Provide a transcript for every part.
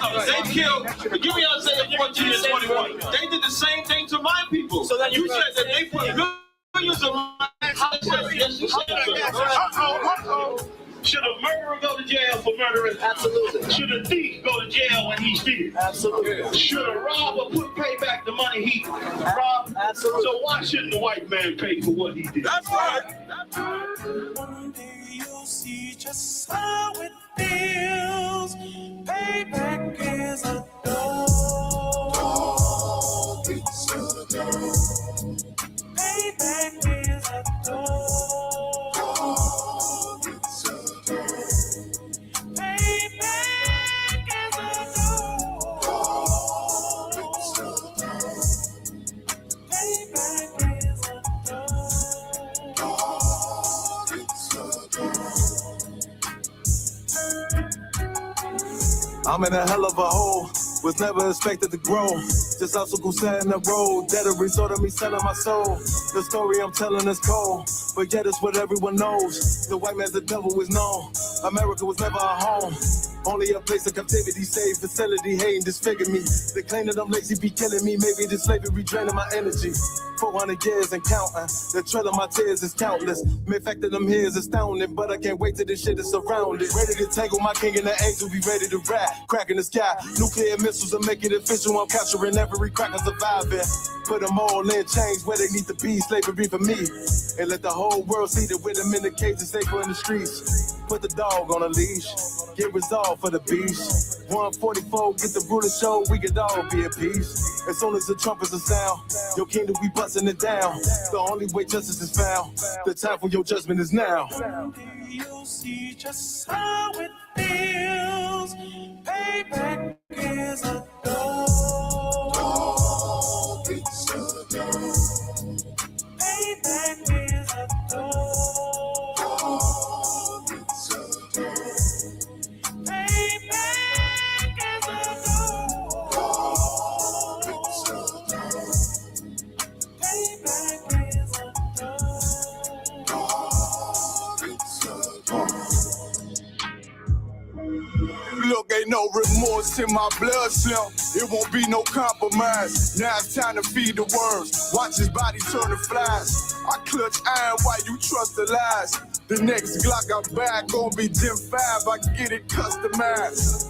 They killed, give me Isaiah 14 and 21. They did the same thing to my people. So that you said that they put billions of houses. Yes, you said that. Should a murderer go to jail for murdering? Absolutely. Should a thief go to jail when he steals? Absolutely. Should a robber pay back the money he robbed? Absolutely. So why shouldn't the white man pay for what he did? That's right. One day you'll see just how it feels. Payback is a dog. It's a dog. Payback is a dog. It's a dog. Payback is a dog. It's a dog. Payback is a dog. It's a dog. I'm in a hell of a hole. Was never expected to grow. Just obstacle set in the road. That a result of me selling my soul. The story I'm telling is cold, but yet it's what everyone knows. The white man's the devil is known. America was never a home. Only a place of captivity, safe facility, hating, disfigure me. They claim that I'm lazy, be killing me. Maybe the slavery draining my energy. 400 years and counting. The trail of my tears is countless. The fact that I'm here is astounding, but I can't wait till this shit is surrounded. Ready to tangle my king and the angel, be ready to rap. Crack in the sky, nuclear missiles will make it official. I'm capturing every cracker surviving. Put them all in chains where they need to be. Slavery for me. And let the whole world see that with them in the cages, safer in the streets. Put the dog on a leash. Get resolved for the beast. 144, get the ruler show, we could all be at peace. As soon as the trumpets are sound, your kingdom we busting it down. The only way justice is found, the time for your judgment is now. You'll see just how it feels. Payback is a dog. It's a dog. Payback is a dog. It's a dog. Look, ain't no remorse in my blood slim. It won't be no compromise. Now it's time to feed the worms. Watch his body turn to flies. I clutch iron while you trust the lies. The next Glock I buy gon' be Gen 5. I get it customized.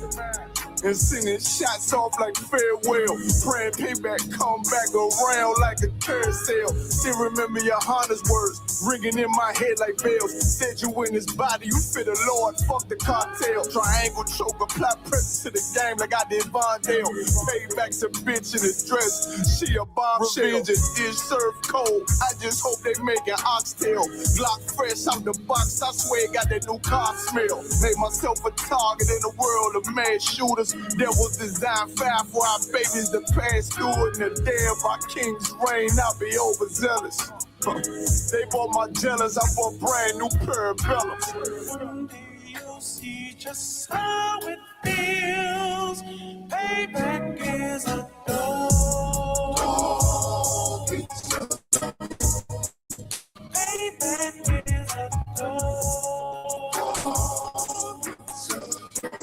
And sending shots off like farewell. Praying payback come back around like a carousel. Still remember your Honda's words ringing in my head like bells. Said you in his body, you fit a Lord, fuck the cocktail. Triangle choke, apply pressure to the game like I did Vondale. Payback's a bitch in a dress, she a bombshell. Revenge is served cold, I just hope they make an oxtail. Glock fresh out the box, I swear it got that new car smell. Made myself a target in the world of mad shooters. There was designed fire for our babies to pass through. In the day of our king's reign, I'll be overzealous. They bought my jealous, I bought brand new parabellums. One day you'll see just how it feels. Payback is a dog. It's a dog. Payback is a dog. It's a dog.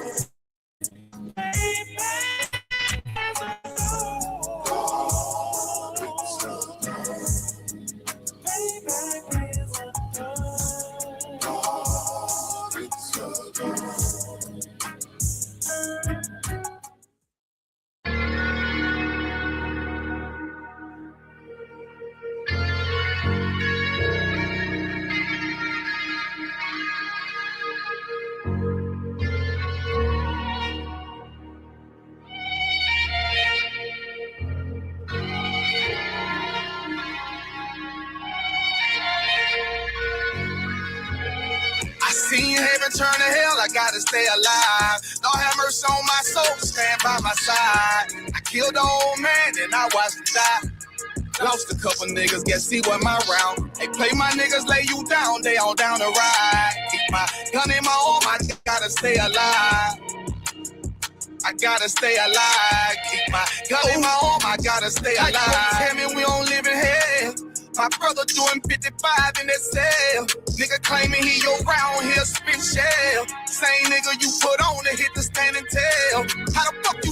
Turn to hell, I gotta stay alive. Lord have mercy on my soul, stand by my side. I killed the old man, then I watched him die. Lost a couple niggas, guess see what my round. They play my niggas, lay you down, they all down to ride. Keep my gun in my arm, I gotta stay alive. I gotta stay alive. Keep my gun in my arm, I gotta stay alive. Tell me we don't live in hell. My brother doing 55 in that cell. Nigga claiming he your round here spin shell. Same nigga you put on to hit the stand and tell. How the fuck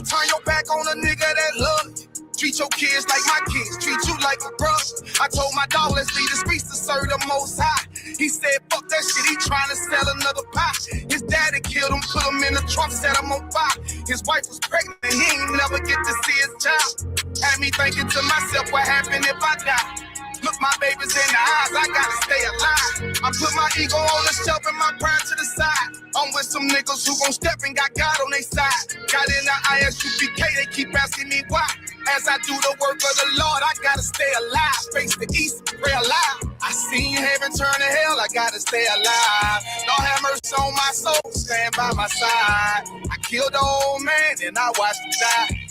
treat your kids like my kids, treat you like a brother. I told my dog, let's leave the streets to serve the Most High. He said, fuck that shit, he trying to sell another pie. His daddy killed him, put him in the trunk, set him on fire. His wife was pregnant, and he ain't never get to see his child. Had me thinking to myself, what happened if I die? Look my babies in the eyes, I gotta stay alive. I put my ego on the shelf and my pride to the side. I'm with some niggas who gon' step and got God on their side. Got in the ISUPK, they keep asking me why. As I do the work of the Lord, I gotta stay alive. Face the east, pray alive. I seen heaven turn to hell, I gotta stay alive. Lord have mercy on my soul, stand by my side. I killed the old man and I watched him die.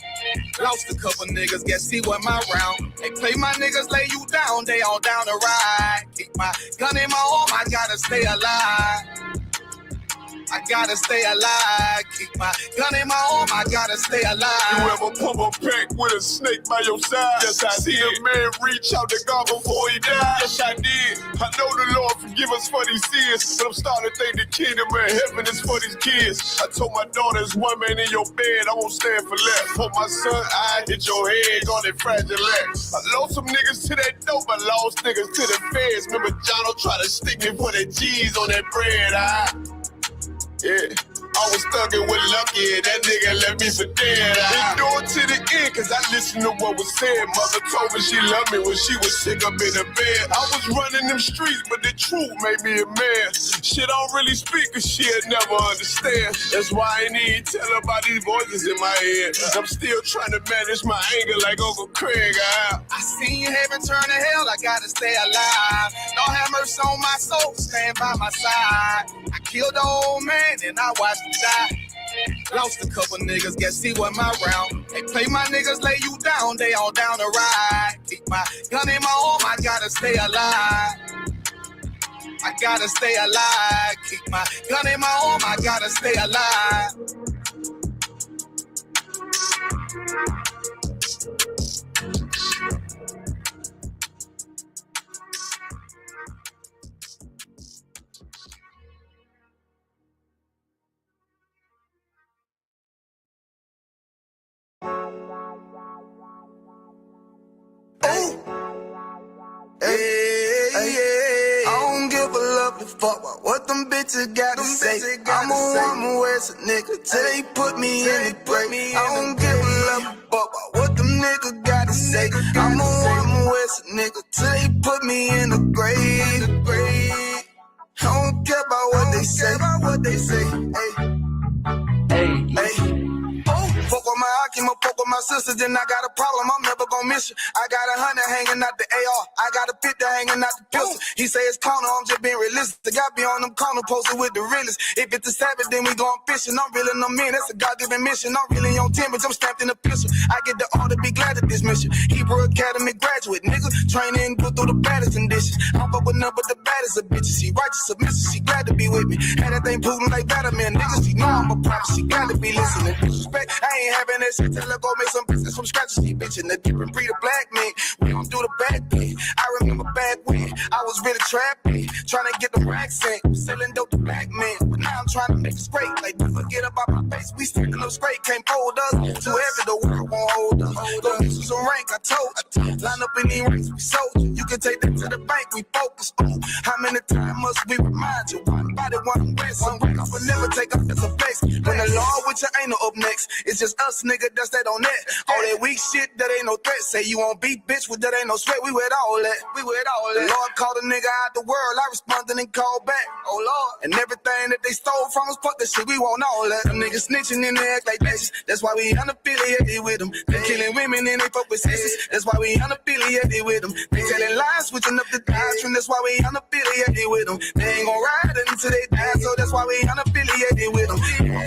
Lost a couple niggas, guess he wasn't my round. They play my niggas, lay you down, they all down the ride. Keep my gun in my arm, I gotta stay alive. I gotta stay alive. Keep my gun in my arm, I gotta stay alive. You ever pump a pack with a snake by your side? Yes, I see a man reach out to God before he died. Yes, I did. I know the Lord forgive us for these sins, but I'm starting to think the kingdom of heaven is for these kids. I told my daughter, there's one man in your bed, I won't stand for less. For my son, I hit your head on that fragile legs. I lost some niggas to that dope, I lost niggas to the feds. Remember Jono tried to stick me for that cheese on that bread, yeah, I was thuggin' with Lucky and that nigga left me for dead. Endured to the end cause I listened to what was said. Mother told me she loved me when she was sick up in the bed. I was running them streets but the truth made me a man. Shit I don't really speak cause she'll never understand. That's why I ain't even tell her about these voices in my head. I'm still trying to manage my anger like Uncle Craig. I seen heaven turn to hell, I gotta stay alive. Lord have mercy on my soul, stand by my side. I killed the old man and I watched him die. Lost a couple niggas, guess he wasn't my round. They play my niggas, lay you down, they all down the ride. Keep my gun in my arm, I gotta stay alive. I gotta stay alive. Keep my gun in my arm, I gotta stay alive. Fuck what them bitches gotta say. I'm a West nigga till they put me in the grave. I don't give a love fuck what them niggas gotta say. I'm a West nigga till they put me in the grave. I don't care about what they say. Hey. Fuck with my Akima, fuck with my sisters, then I got a problem, I'm never gonna miss you. I got 100 hanging out the AR, I got a 50 hanging out the pistol. He say it's corner, I'm just being realistic. I be on them corner posted with the realest. If it's the Sabbath, then we going fishing. I'm reeling them in, that's a God-given mission. I'm really on 10, but I'm stamped in a pistol. I get the order, be glad at this mission. Hebrew Academy graduate, nigga. Training, go through the baddest conditions. I'm fuck with none but the baddest of bitches. She righteous, submissive, she glad to be with me. Had that thing Putin like Vladimir, niggas. She know I'm a prophet, she glad to be listening. Disrespect, I ain't having that shit till I go make some business from scratch. She bitchin' the different breed of black men. We don't do the bad thing. I remember back when I was really trapping, trying to get the racks in, selling dope to black men. But now I'm trying to make it straight. Like, don't forget about my face. We sticking up straight, can't fold us. Too heavy, the world won't hold us. Go get you some rank, I told you. Line up in these ranks, we sold you. You can take that to the bank, we focus on. How many times must we remind you? One body, one way, one way. I will never take up as a face. When the law with your ain't no up next, it's just us, nigga, that's that on that. All that weak shit, that ain't no threat. Say you won't beat, bitch, with that ain't no sweat. We with all that. The Lord called a nigga out the world. I responded and called back. Oh Lord. And everything that they stole from us, fuck that shit. We want all that. Them niggas snitching and they act like bitches. That's why we unaffiliated with them. They killing women and they fuck with sisters. That's why we unaffiliated with them. They telling lies, switching up the doctrine. That's why we unaffiliated with them. They ain't gon' ride until they die, so that's why we unaffiliated with them.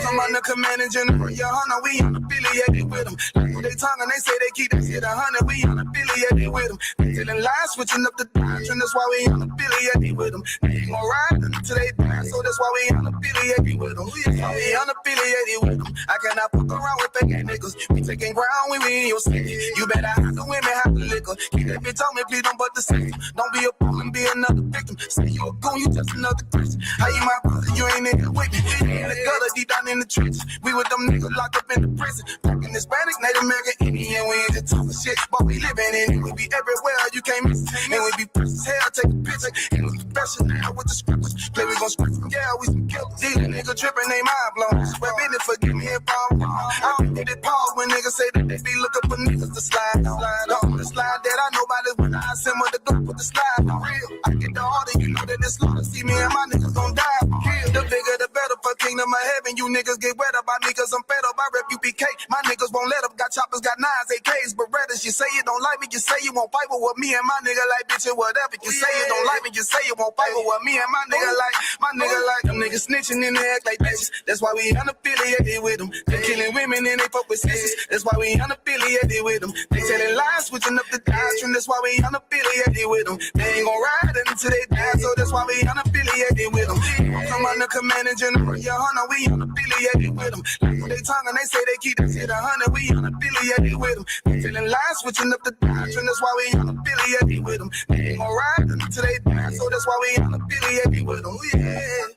Come on the commanding general, your honor, we unaffiliated with them. They tongue and they say they keep that shit 100, we unaffiliated with them. They telling lies, switching up the doctrine, that's why we unaffiliated with them. They ain't gon' ride until they die. So that's why we unaffiliated with them. That's why we unaffiliated with them. I cannot fuck around with fake niggas. We taking ground when we in your city. You better have the women, have the liquor. Keep that bitch on me, please don't but the same. Don't be a fool and be another victim. Say you a goon, you just another Christian. How you my brother, you ain't in here with me. In the gutter, deep down in the trenches. We with them niggas locked up in the prison. Fucking Hispanic, Native American, Indian. We ain't just talking shit, but we living in it. We be everywhere, you can't miss it. And we be fresh as hell, take a picture. And we special now with the scriptures. Play, we gon' script them, yeah, we some killers. These niggas tripping, they mind blown. Well, business, forgive me if I'm wrong. I don't get it pause when niggas say that they be looking for niggas to slide on the slide that I know about this when I send with the dope with the slide for real. I get the order, you know that it's slaughter. See me and my niggas gon' die for kill. The bigger the better for kingdom of heaven. You niggas get wet up by me cause I'm fed up. I rep UPK. My niggas won't let up. Got choppers, got nines, AKs, Berettas. You say you don't like me, you say you won't fight with me and my nigga like bitch or whatever. You say you don't like me, you say you won't fight with me and my nigga like them niggas snitching and they act like bitches. That's why we unaffiliated with them. They killing women and they fuck with sisters. That's why we unaffiliated with them. They telling lies, switching up the doctrine. That's why we unaffiliated with them. They ain't gon' ride until they die, so that's why we unaffiliated with them. Come on the command and general, your hunter, we unaffiliated with them. Like they tongue and they say they keep that shit 100, we unaffiliated with them. They telling lies, switching up the doctrine. That's why we unaffiliated with them. They ain't gon' ride until they die, so that's why we unaffiliated with them. Yeah.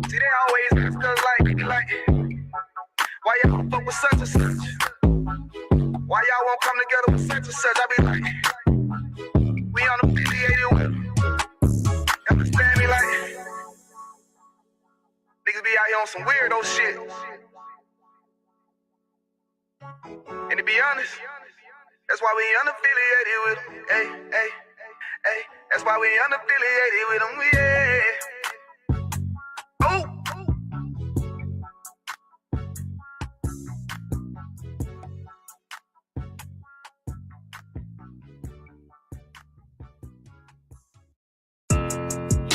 See, they always ask us like, why y'all fuck with such and such? Why y'all won't come together with such and such? I be like, we unaffiliated with them. You understand me? Like, niggas be out here on some weirdo shit. And to be honest, that's why we unaffiliated with them. Hey, that's why we unaffiliated with them. Yeah. Oh.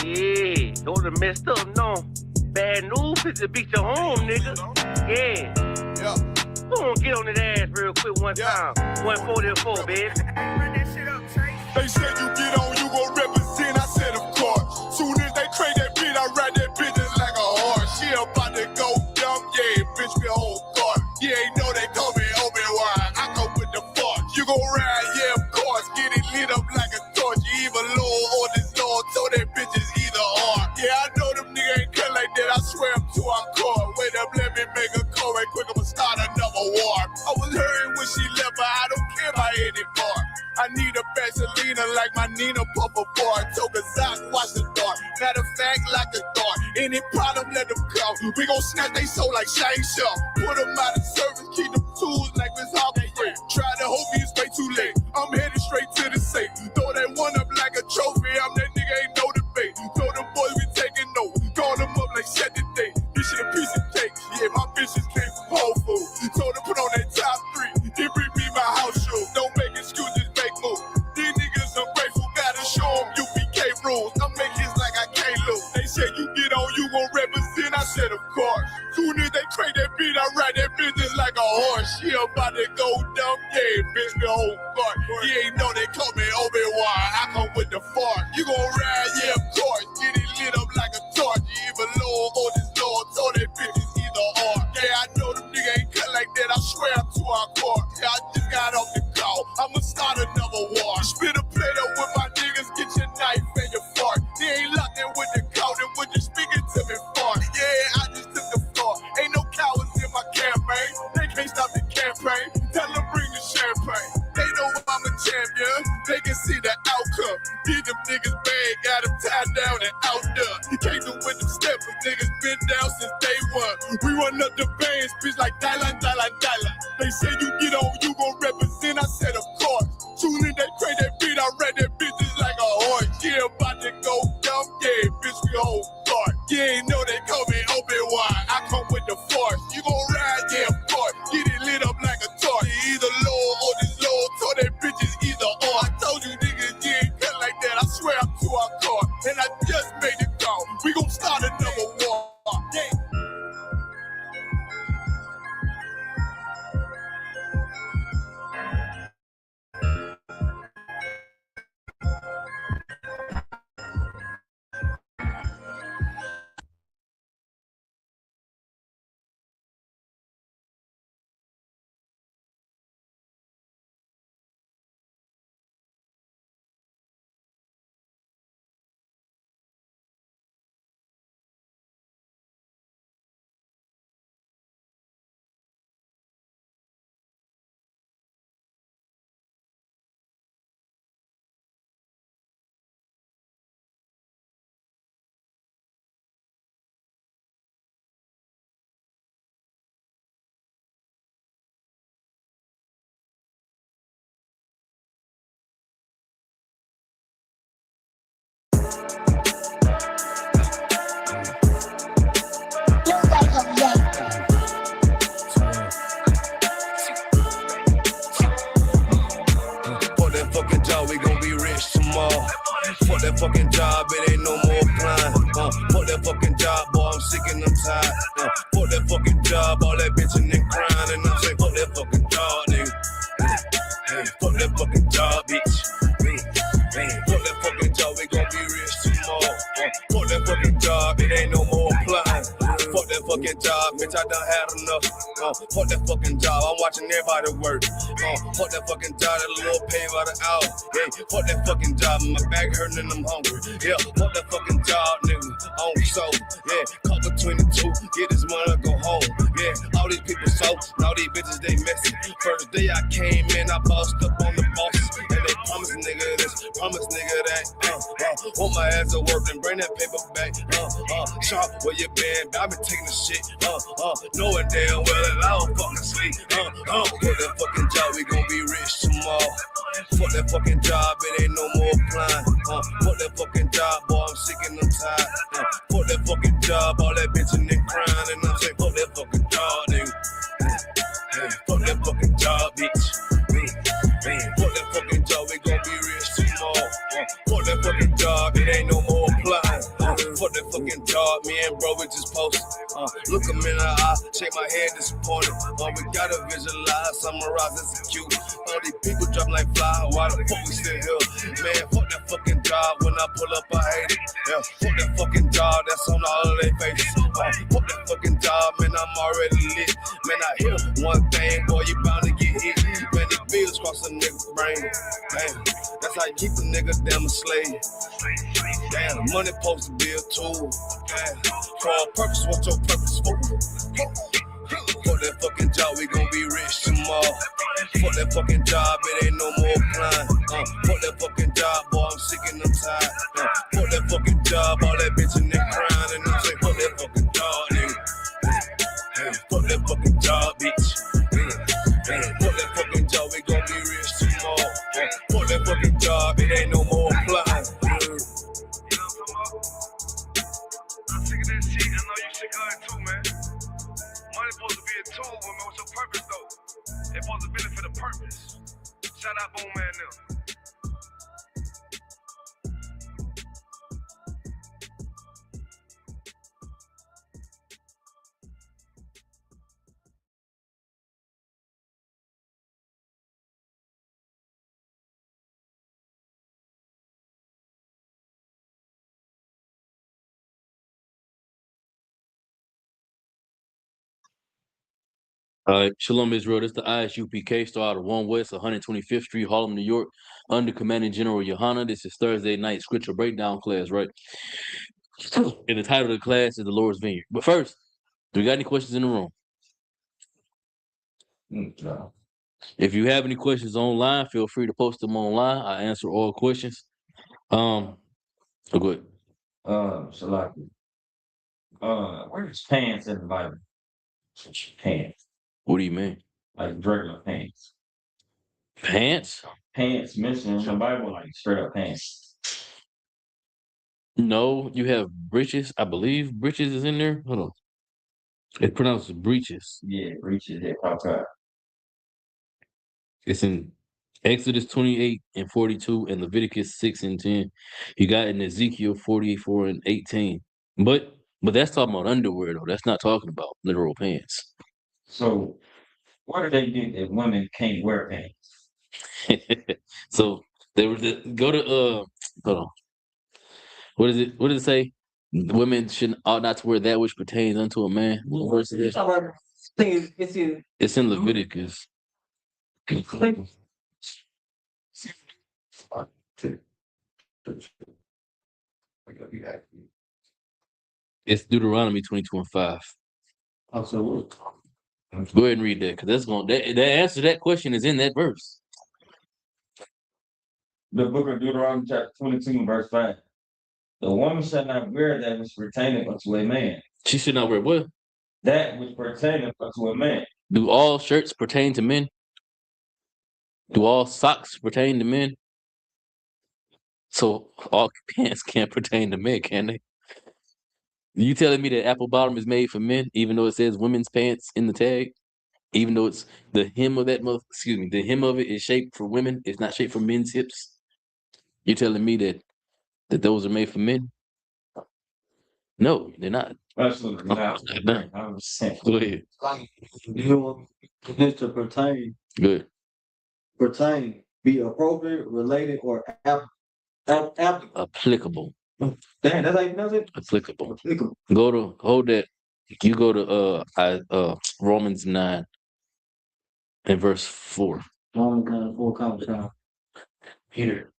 Yeah, those are messed up, no. Bad news is to beat your home, nigga. Yeah. Go on, get on that ass real quick one time. 144, baby. Run that shit up, Trey. They said you get on, you gon' represent. I said, of course. Soon as they trade that beat, I ride that bitch just like a horse. She about to go dumb, yeah, bitch, me a whole car. You ain't know they call me Obi-Wan. I go with the force. You gon' ride, yeah, of course. Get it lit up like a torch. You either low or this Lord, so that bitch is either or. Yeah, I know them niggas ain't cut like that. I swear I'm to our core. Wait up, let me make a call right quick. I'ma start another war. I was hurting when she left, but I don't care about anymore. I need a Vaseline like my Nina Puffer bar. Took a sock, watch the dark. Matter of fact, like a dart. Any problem, let them come. We gon' snatch they soul like Shang Shaw. Put them out of service, keep them tools like Miss Harper Free. Try to hope me, it's way too late. I'm headed straight to the safe. Throw that one up like a trophy. I'm that nigga, ain't no debate. Throw them boys, we taking notes. Call them up like set the date. This shit a piece of cake. Yeah, my bitches came from Whole Foods. Told them put on that top 3. Then bring me my house show. Don't make excuses, make moves. These niggas ungrateful, gotta show them UPK rules. I'm making hits like I can't lose. They said you get on, you gon' represent. I said of course. Soon as they trade that beat, I ride that business like a horse. She about to go dumb, yeah, bitch, the whole court. You ain't know they call me Obi-Wan. I come with the fart. You gon' ride, yeah, of course. Get it lit up like a torch. You either low or this Lord, so that bitch is either or. Yeah, I know them niggas ain't cut like that. I swear I'm to our court. Yeah, I just got off the call. I'ma start another war. Spit a plate up with my niggas, get your knife and your fork. They ain't locked in with the count and with the speaking to me fart. Yeah, I just took the floor. Ain't no cowards in my campaign. They can't stop the campaign. Tell them bring the champagne. They know I'm a champion. They can see the outcome. Get them niggas bad, got them tied down and out there. You can't do with them steppers. Niggas been down since day one. We run up the bands, bitch, like Dylan. They say you get on, you gon' represent. I said, of course. Soon as they trade that beat, I read that bitch just like a horse. Yeah, about to go dumb, yeah, bitch, we whole start. You ain't know they call me Obi-Wan. I come with the force. You gon' ride, yeah, of course. Get it lit up like a torch. You either low or this low, so that bitch is either or. I told you niggas, you ain't cut like that. I swear I'm to our car. And I just made it call. We gon' start another war. Yeah. Fucking job, we gon' be rich tomorrow. Fuck that fucking job, it ain't no more applying. Fuck that fucking job, boy, I'm sick and I'm tired. Fuck that fucking job, all that bitching and crying. And I'm saying, fuck that fucking job, nigga. Fuck that fucking job, bitch. Fuck that fucking job, we gon' be rich tomorrow. Fuck that fucking job, it ain't no more applying. Fuck that fucking job, bitch, I done had enough. Fuck that fucking job, I'm watching everybody work. Fuck that fucking job, that little pay by the hour. Yeah, fuck that fucking job, my back hurting and I'm hungry. Yeah, fuck that fucking job, nigga, on soul. Yeah, call between the two, get this money, go home. Yeah, all these people so, all these bitches, they messy. First day I came in, I bossed up on the bosses. And they promised nigga this, promised nigga that. Want my ass to work and bring that paper back. Sharp, where you been? I been taking the shit. Knowing damn well that I don't fucking sleep. Fuck that fucking job, we gon' be rich tomorrow. Fuck that fucking job, it ain't no more applying. Fuck that fucking job, boy, I'm sick and I'm tired. Fuck that fucking job, all that bitching and crying. And I'm saying, fuck that fucking job, nigga. Fuck that fucking job, bitch. Fuck that fucking job, we gon' be rich tomorrow. Fuck that fucking job, it ain't no more applying. Fuck that fucking job, me and bro, we just posted. Look him in the eye, shake my head disappointed. We gotta visualize, summarize, execute. All these people drop like fly, why the fuck we still here? Man, fuck that fucking job, when I pull up, I hate it. Yeah, fuck that fucking job, that's on all of their faces. Fuck that fucking job, man, I'm already lit. Man, I hear one thing, boy, you bound to get hit. Man, the bills cross a nigga's brain. Damn, that's how you keep a nigga damn a slave. Damn, money supposed to be a tool. Damn, for a purpose, what's your purpose for? Fuck that fucking job, we gon' be rich tomorrow. Fuck that fucking job, it ain't no more applying. Fuck that fucking job, boy, I'm sick and I'm tired. Fuck that fucking job, all that bitching and crying. And I'm saying, fuck that fucking job, nigga. Fuck that fucking job, bitch. Fuck that fucking job, we gon' be rich tomorrow. Fuck that fucking job, it ain't no more applying. I'm sick of that shit, I know you sick of it too, man. Money's supposed to be a tool, but what's your purpose though? It's supposed to benefit a purpose. Shout out Boom Man now. All right, Shalom Israel. This is the ISUPK store out of 1 West, 125th Street, Harlem, New York, under Commanding General Yohana. This is Thursday night scripture breakdown class, right? And the title of the class is the Lord's Vineyard. But first, do we got any questions in the room? No. If you have any questions online, feel free to post them online. I answer all questions. Go ahead. Shalaki. Where's pants in the Bible? Pants. What do you mean? Like regular pants. Pants? Pants mentioned in the Bible, like straight up pants. No, you have breeches. I believe breeches is in there. Hold on. It's pronounced breeches. Yeah, breeches, they pop out. It's in Exodus 28 and 42 and Leviticus 6 and 10. You got in Ezekiel 44 and 18. But that's talking about underwear though. That's not talking about literal pants. So where do they get that women can't wear pants? So there was go to hold on. What is it? What does it say? Women ought not to wear that which pertains unto a man. What verse is it? It's in Leviticus. It's Deuteronomy 22 and 5. Absolutely. Go ahead and read that, because that's going that answer to that question is in that verse. The book of Deuteronomy chapter 22 verse 5. The woman shall not wear that which pertaineth unto a man. She should not wear what? That which pertaineth unto a man. Do all shirts pertain to men? Do all socks pertain to men? So all pants can't pertain to men, can they? You telling me that apple bottom is made for men, even though it says women's pants in the tag? Even though it's the hem of the hem of it is shaped for women, it's not shaped for men's hips. You're telling me that those are made for men? No, they're not. Absolutely not. Not. 100%. Go ahead. You want this to pertain, Good. be appropriate, related, or applicable. Applicable. Damn, that's how you pronounce it? Applicable. Applicable. Go to hold that. You go to Romans 9 and verse 4. Romans 9, 4 comes down. Peter.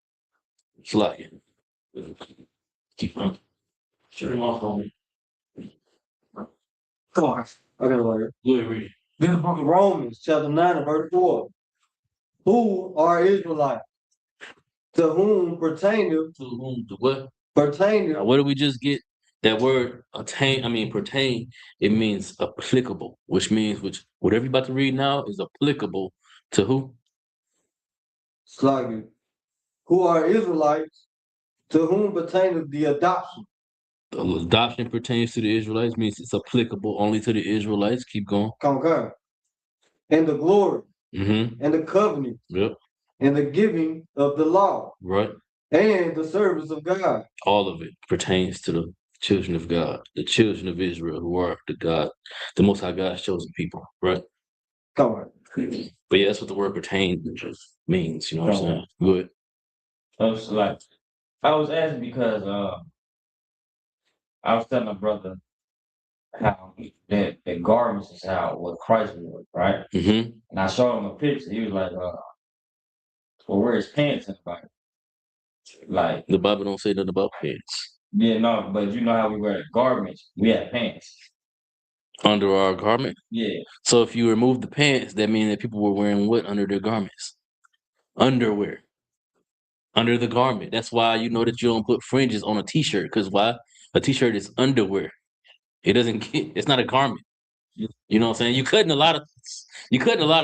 Slide it. Keep on. Shut him off on me. Come on, I got it right here. Go ahead, read it. This is the book of Romans, chapter 9 and verse 4. Who are Israelites? To whom pertaineth, To whom the what? pertaineth, Now, what did we just get? That word pertain, it means applicable, which whatever you're about to read now is applicable to who? slugging. Who are Israelites? To whom pertaineth the adoption, The adoption pertains to the Israelites, means it's applicable only to the Israelites. Keep going. concur, and the glory, Mm-hmm. and the covenant, Yep. and the giving of the law, Right. and the service of God. All of it pertains to the children of God, the children of Israel, who are the Most High God's chosen people. Right. Come on. But yeah, that's what the word pertain means. You know what I'm saying? Good. I was like, I was asking because I was telling my brother how that garments is how what Christ wore, right? Mm-hmm. And I showed him a picture. He was like, well, where his pants in the Bible? Like, The Bible don't say nothing about pants. yeah, no, but you know how we wear garments, we have pants. Under our garment. Yeah. So if you remove the pants, that means that people were wearing what under their garments? Underwear. Under the garment. That's why you know that you don't put fringes on a t-shirt. Because why? A t-shirt is underwear. It's not a garment. You know what I'm saying? You're cutting a lot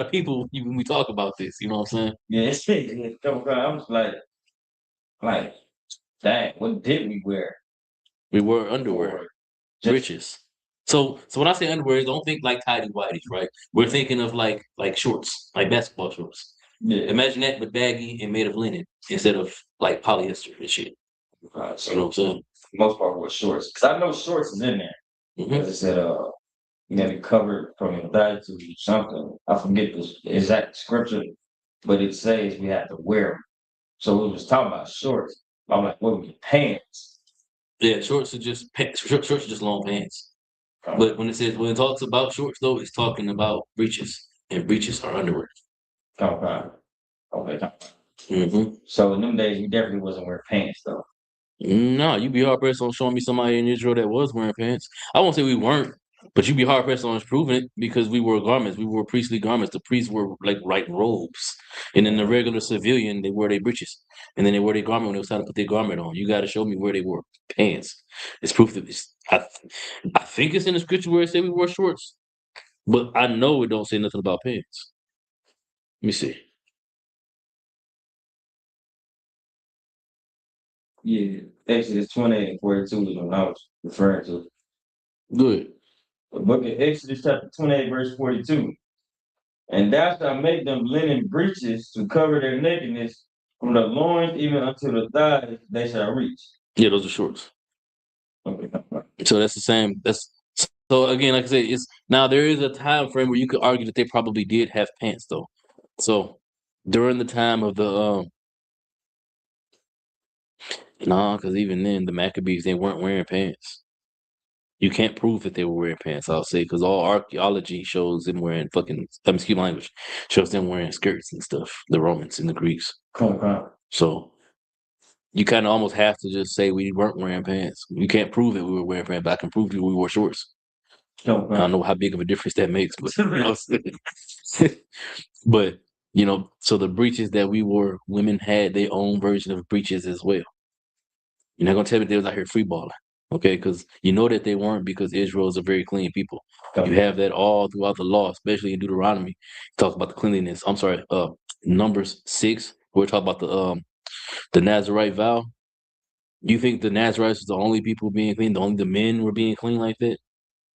of people when we talk about this. You know what I'm saying? Yeah, it's I'm just like, dang, what did we wear? We wear underwear. Or just- Breeches. So when I say underwear, don't think like tidy whities, right? We're thinking of like shorts, like basketball shorts. Yeah. Imagine that, but baggy and made of linen instead of like polyester and shit. So You know what I'm saying? most part was shorts. Because I know shorts is in there. Mhm. Because it said you gotta be covered from your thigh to something. I forget the exact scripture, but it says we have to wear them. So it was talking about shorts. I'm like, what were pants? Yeah, shorts are just pants. Shorts are just long pants. But when it talks about shorts though, it's talking about breeches, and breeches are underwear. Okay. Mm-hmm. So in them days, we definitely wasn't wearing pants though. No, you'd be hard pressed on showing me somebody in Israel that was wearing pants. I won't say we weren't, but you'd be hard pressed on us proving it because we wore garments. We wore priestly garments. The priests wore like robes, and then the regular civilian they wear their breeches, and then they wear their garment when it was time to put their garment on. You got to show me where they wore pants. It's proof that I think it's in the scripture where it said we wore shorts, but I know it don't say nothing about pants. Let me see. Yeah, Exodus 28 and 42 is what I was referring to. Good. The book of Exodus chapter 28, verse 42. And thou shalt make them linen breeches to cover their nakedness from the loins even unto the thighs they shall reach. Yeah, those are shorts. Okay. So that's the same. So again, like I said, it's now there is a time frame where you could argue that they probably did have pants though. So during the time of the because even then the Maccabees they weren't wearing pants. You can't prove that they were wearing pants, I'll say, because all archaeology shows them wearing excuse my language, shows them wearing skirts and stuff, the Romans and the Greeks. Okay. So you kind of almost have to just say we weren't wearing pants. You can't prove that we were wearing pants, but I can prove that we wore shorts. Okay. I don't know how big of a difference that makes, but but so the breeches that we wore, women had their own version of breeches as well. You're not gonna tell me they was out here free balling, okay? Because you know that they weren't, because Israel is a very clean people. You have that all throughout the law, especially in Deuteronomy. Talk about the cleanliness. I'm sorry, Numbers 6. We're talking about the Nazarite vow. You think the Nazarites was the only people being clean? The men were being clean like that?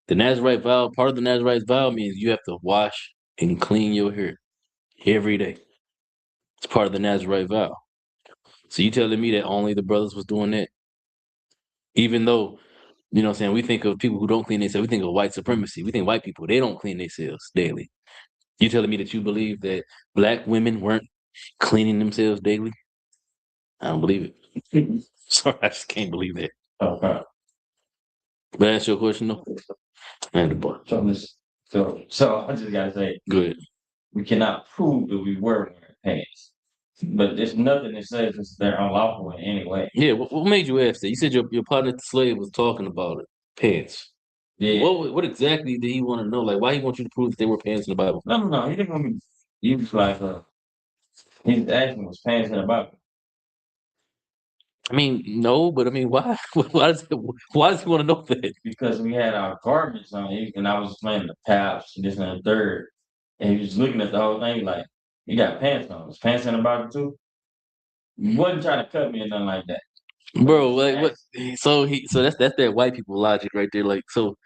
The Nazarite vow, part of the Nazarite vow means you have to wash and clean your hair every day. It's part of the Nazarite vow. So you telling me that only the brothers was doing that? Even though, you know what I'm saying, we think of people who don't clean themselves, we think of white supremacy. We think white people, they don't clean themselves daily. You telling me that you believe that black women weren't cleaning themselves daily? I don't believe it. Sorry, I just can't believe that. Okay. But answer your question though. And the boy. So I just gotta say, Good. we cannot prove that we were wearing pants. But there's nothing that says it's they're unlawful in any way. Yeah, what made you ask that? You said your partner the slave was talking about it. Pants. Yeah. What exactly did he want to know? Like, why he want you to prove that they were pants in the Bible? No. He didn't want me. He was like, he's asking was pants in the Bible. I mean, no, but I mean, why? Why does he want to know that? Because we had our garments on, and I was explaining the paps, this and the third, and he was looking at the whole thing like, "You got pants on? Is pants in the Bible too?" He wasn't trying to cut me or nothing like that. Bro, like what? So that's that white people logic right there. Like so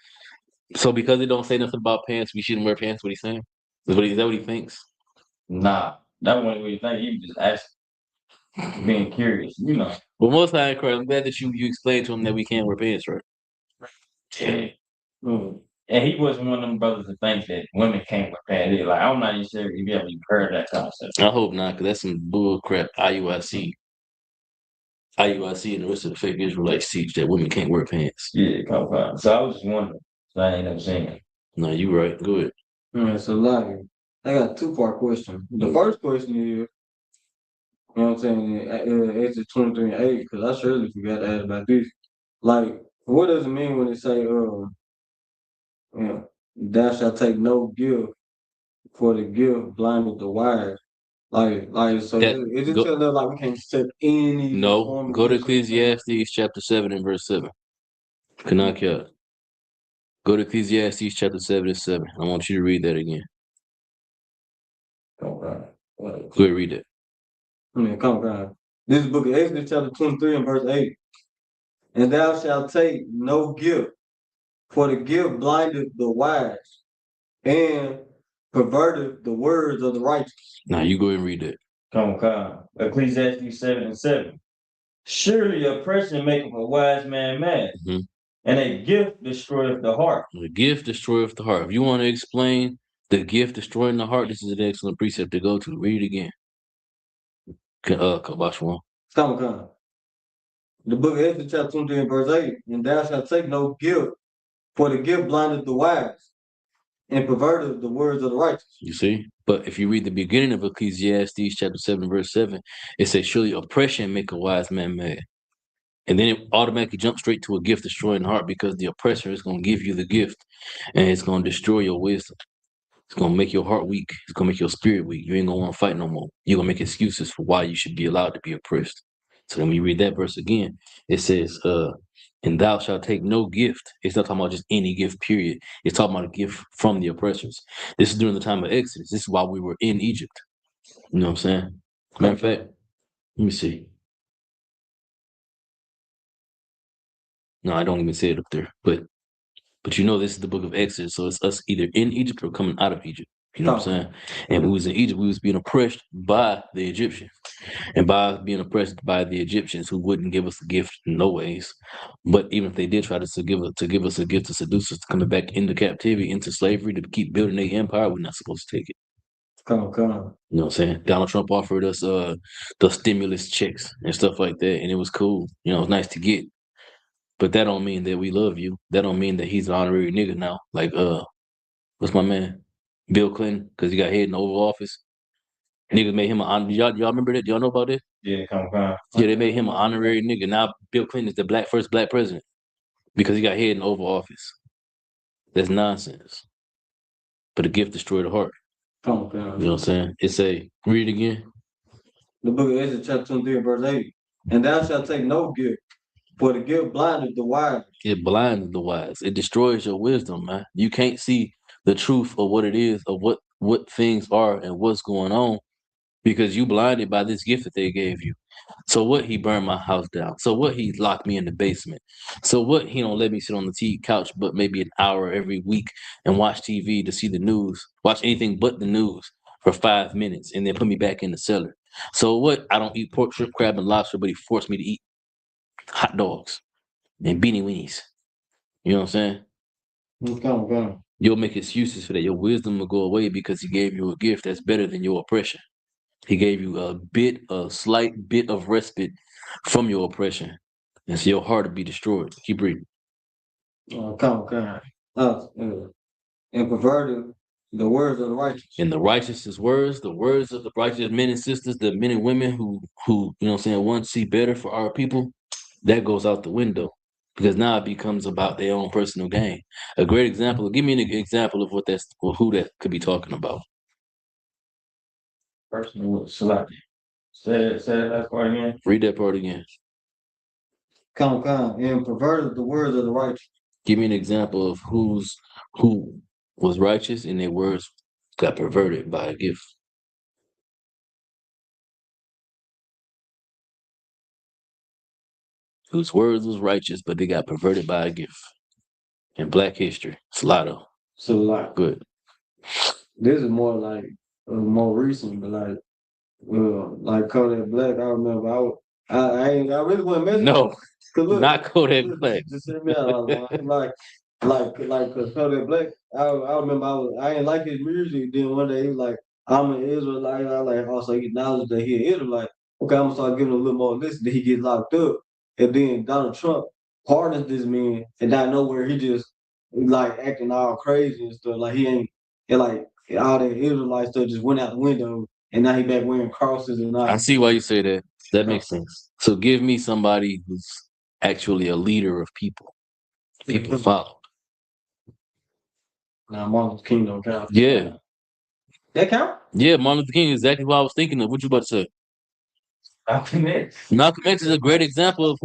because it don't say nothing about pants, we shouldn't wear pants. What he's saying? Is that what he thinks? Nah, that wasn't what he think. He was just asking, being curious, you know. Well, most high Christ, I'm glad that you explained to him that we can't wear pants, right? Yeah. And he wasn't one of them brothers that think that women can't wear pants. They're like, I'm not even sure if you ever heard that concept. I hope not, because that's some bull crap. IUIC and the rest of the fake Israelites teach that women can't wear pants. Yeah, come on. So I was just wondering. So I ain't never seen it. No, you right. Go ahead. All right, so like, I got a two-part question. The first question is, you know what I'm saying, Exodus 23:8, because I surely forgot to ask about this. Like, what does it mean when it say, thou shalt take no gift, for the gift blinded the wise? So is it telling us like we can't accept any? No, go to Ecclesiastes chapter 7 and verse 7. Kanakia. Go to Ecclesiastes chapter 7 and 7. I want you to read that again. Go ahead, read it. Come on. This book of Exodus chapter 23 and verse 8. And thou shalt take no gift, for the gift blinded the wise and perverted the words of the righteous. Now you go ahead and read that. Come on. Ecclesiastes 7 and 7. Surely oppression maketh a wise man mad, and a gift destroyeth the heart. The gift destroyeth the heart. If you want to explain the gift destroying the heart, this is an excellent precept to go to. Read it again. Watch one. Come. The book of Exodus chapter 23 and verse 8. And thou shalt take no gift, for the gift blinded the wise and perverted the words of the righteous. You see? But if you read the beginning of Ecclesiastes chapter 7 verse 7, it says, surely oppression make a wise man mad. And then it automatically jumps straight to a gift destroying the heart, because the oppressor is going to give you the gift and it's going to destroy your wisdom. It's going to make your heart weak. It's going to make your spirit weak. You ain't going to want to fight no more. You're going to make excuses for why you should be allowed to be oppressed. So then when you read that verse again, it says, and thou shalt take no gift. It's not talking about just any gift, period. It's talking about a gift from the oppressors. This is during the time of Exodus. This is while we were in Egypt. You know what I'm saying? Matter of fact, let me see. No, I don't even say it up there. But you know this is the book of Exodus, so it's us either in Egypt or coming out of Egypt. You know what I'm saying? And we was in Egypt, we was being oppressed by the Egyptians. And by being oppressed by the Egyptians, who wouldn't give us a gift in no ways. But even if they did try to give us a gift to seduce us to coming back into captivity, into slavery, to keep building their empire, we're not supposed to take it. Come on. You know what I'm saying? Donald Trump offered us the stimulus checks and stuff like that, and it was cool. You know, it was nice to get. But that don't mean that we love you. That don't mean that he's an honorary nigga now. Like, what's my man? Bill Clinton, because he got head in the Oval Office. Niggas made him an honorary. Y'all remember that? Y'all know about this? Yeah, come on. Yeah, they made him an honorary nigga. Now Bill Clinton is the first black president because he got head in the Oval Office. That's nonsense. But a gift destroyed the heart. Come on. You know what I'm saying? It's read it again. The book of Exodus chapter 23 and verse 8. And thou shalt take no gift, for the gift blinded the wise. It blinded the wise. It destroys your wisdom, man. You can't see the truth of what it is, of what things are and what's going on, because you blinded by this gift that they gave you. So what? He burned my house down. So what? He locked me in the basement. So what? He don't let me sit on the couch, but maybe an hour every week and watch TV to see the news, watch anything but the news for 5 minutes, and then put me back in the cellar. So what? I don't eat pork, shrimp, crab, and lobster, but he forced me to eat hot dogs and beanie weenies. You know what I'm saying? Okay. You'll make excuses for that. Your wisdom will go away because he gave you a gift that's better than your oppression. He gave you a slight bit of respite from your oppression. And so your heart will be destroyed. Keep reading. Okay. And perverted the words of the righteous. In the righteous' words, the words of the righteous men and sisters, the men and women who you know what I'm saying, want to see better for our people, that goes out the window. Because now it becomes about their own personal gain. A great example, give me an example of who that could be talking about. Personal select. Say that last part again. Read that part again. Come. And perverted the words of the righteous. Give me an example of who was righteous and their words got perverted by a gift. Whose words was righteous, but they got perverted by a gift. In Black history, Salado. So like, Good. this is more like more recent, but like Kodak Black. I remember I really wasn't messing. No, look, not Kodak Black. Just hear me out. Like, cause Kodak Black. I remember I ain't like his music. Then one day he was like, "I'm an Israelite." I like also he acknowledged that he an Israelite. Okay, I'm gonna start giving him a little more listen. Then he get locked up, and then Donald Trump pardons this man, and out of nowhere he just like acting all crazy and stuff. Like he ain't, and like all the Israelite stuff just went out the window, and now he back wearing crosses and all. I see why you say that. That makes sense. So give me somebody who's actually a leader of people. People follow. Now Martin Luther King don't count. Yeah. That count? Yeah, Martin Luther King is exactly what I was thinking of. What you about to say? Malcolm X. Malcolm X is a great example of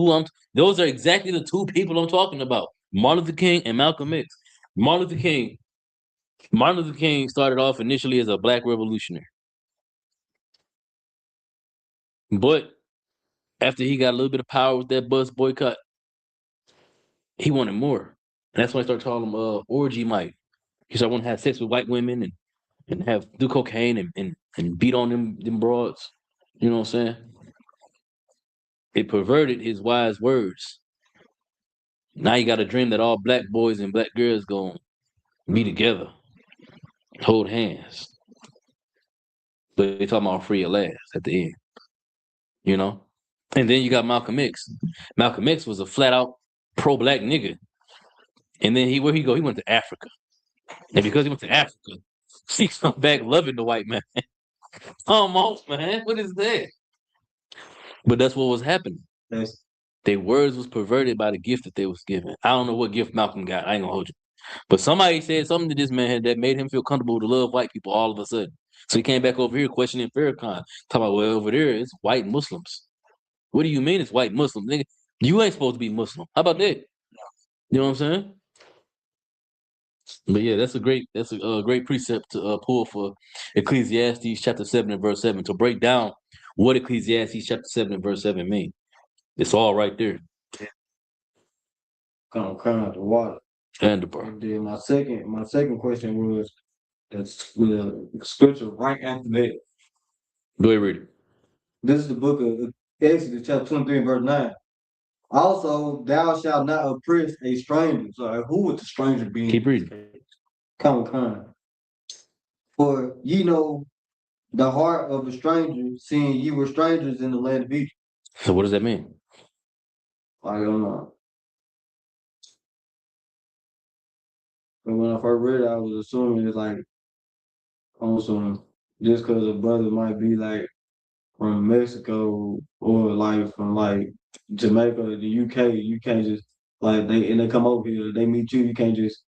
those are exactly the two people I'm talking about. Martin Luther King and Malcolm X. Martin Luther King started off initially as a black revolutionary. But after he got a little bit of power with that bus boycott, he wanted more. And that's when I started calling him orgy Mike. He started wanting to have sex with white women and do cocaine and beat on them broads. You know what I'm saying? It perverted his wise words. Now you got a dream that all black boys and black girls gonna be together, hold hands. But they talking about free at last at the end. You know? And then you got Malcolm X. Malcolm X was a flat out pro-black nigga. And then where he go? He went to Africa. And because he went to Africa, he come back loving the white man. Almost, man. What is that? But that's what was happening. Yes. Their words was perverted by the gift that they was given. I don't know what gift Malcolm got. I ain't gonna hold you. But somebody said something to this man that made him feel comfortable to love white people all of a sudden. So he came back over here questioning Farrakhan. Talking about, well, over there, it's white Muslims. What do you mean it's white Muslims? Nigga, you ain't supposed to be Muslim. How about that? You know what I'm saying? But yeah, that's a great precept to pull for Ecclesiastes chapter 7 and verse 7 to break down what Ecclesiastes chapter 7 and verse 7 mean. It's all right there. Come out the water. And the bar. And then my second question was the scripture right after that. Go ahead, read it. This is the book of Exodus chapter 23 and verse 9. Also, thou shalt not oppress a stranger. So who would the stranger be? Keep reading. Come. For ye know the heart of the stranger, seeing ye were strangers in the land of Egypt. So what does that mean? I don't know. But when I first read it, I was assuming it's like, I'm assuming just because a brother might be like from Mexico or like from like Jamaica, the UK, you can't just like they come over here, they meet you, you can't just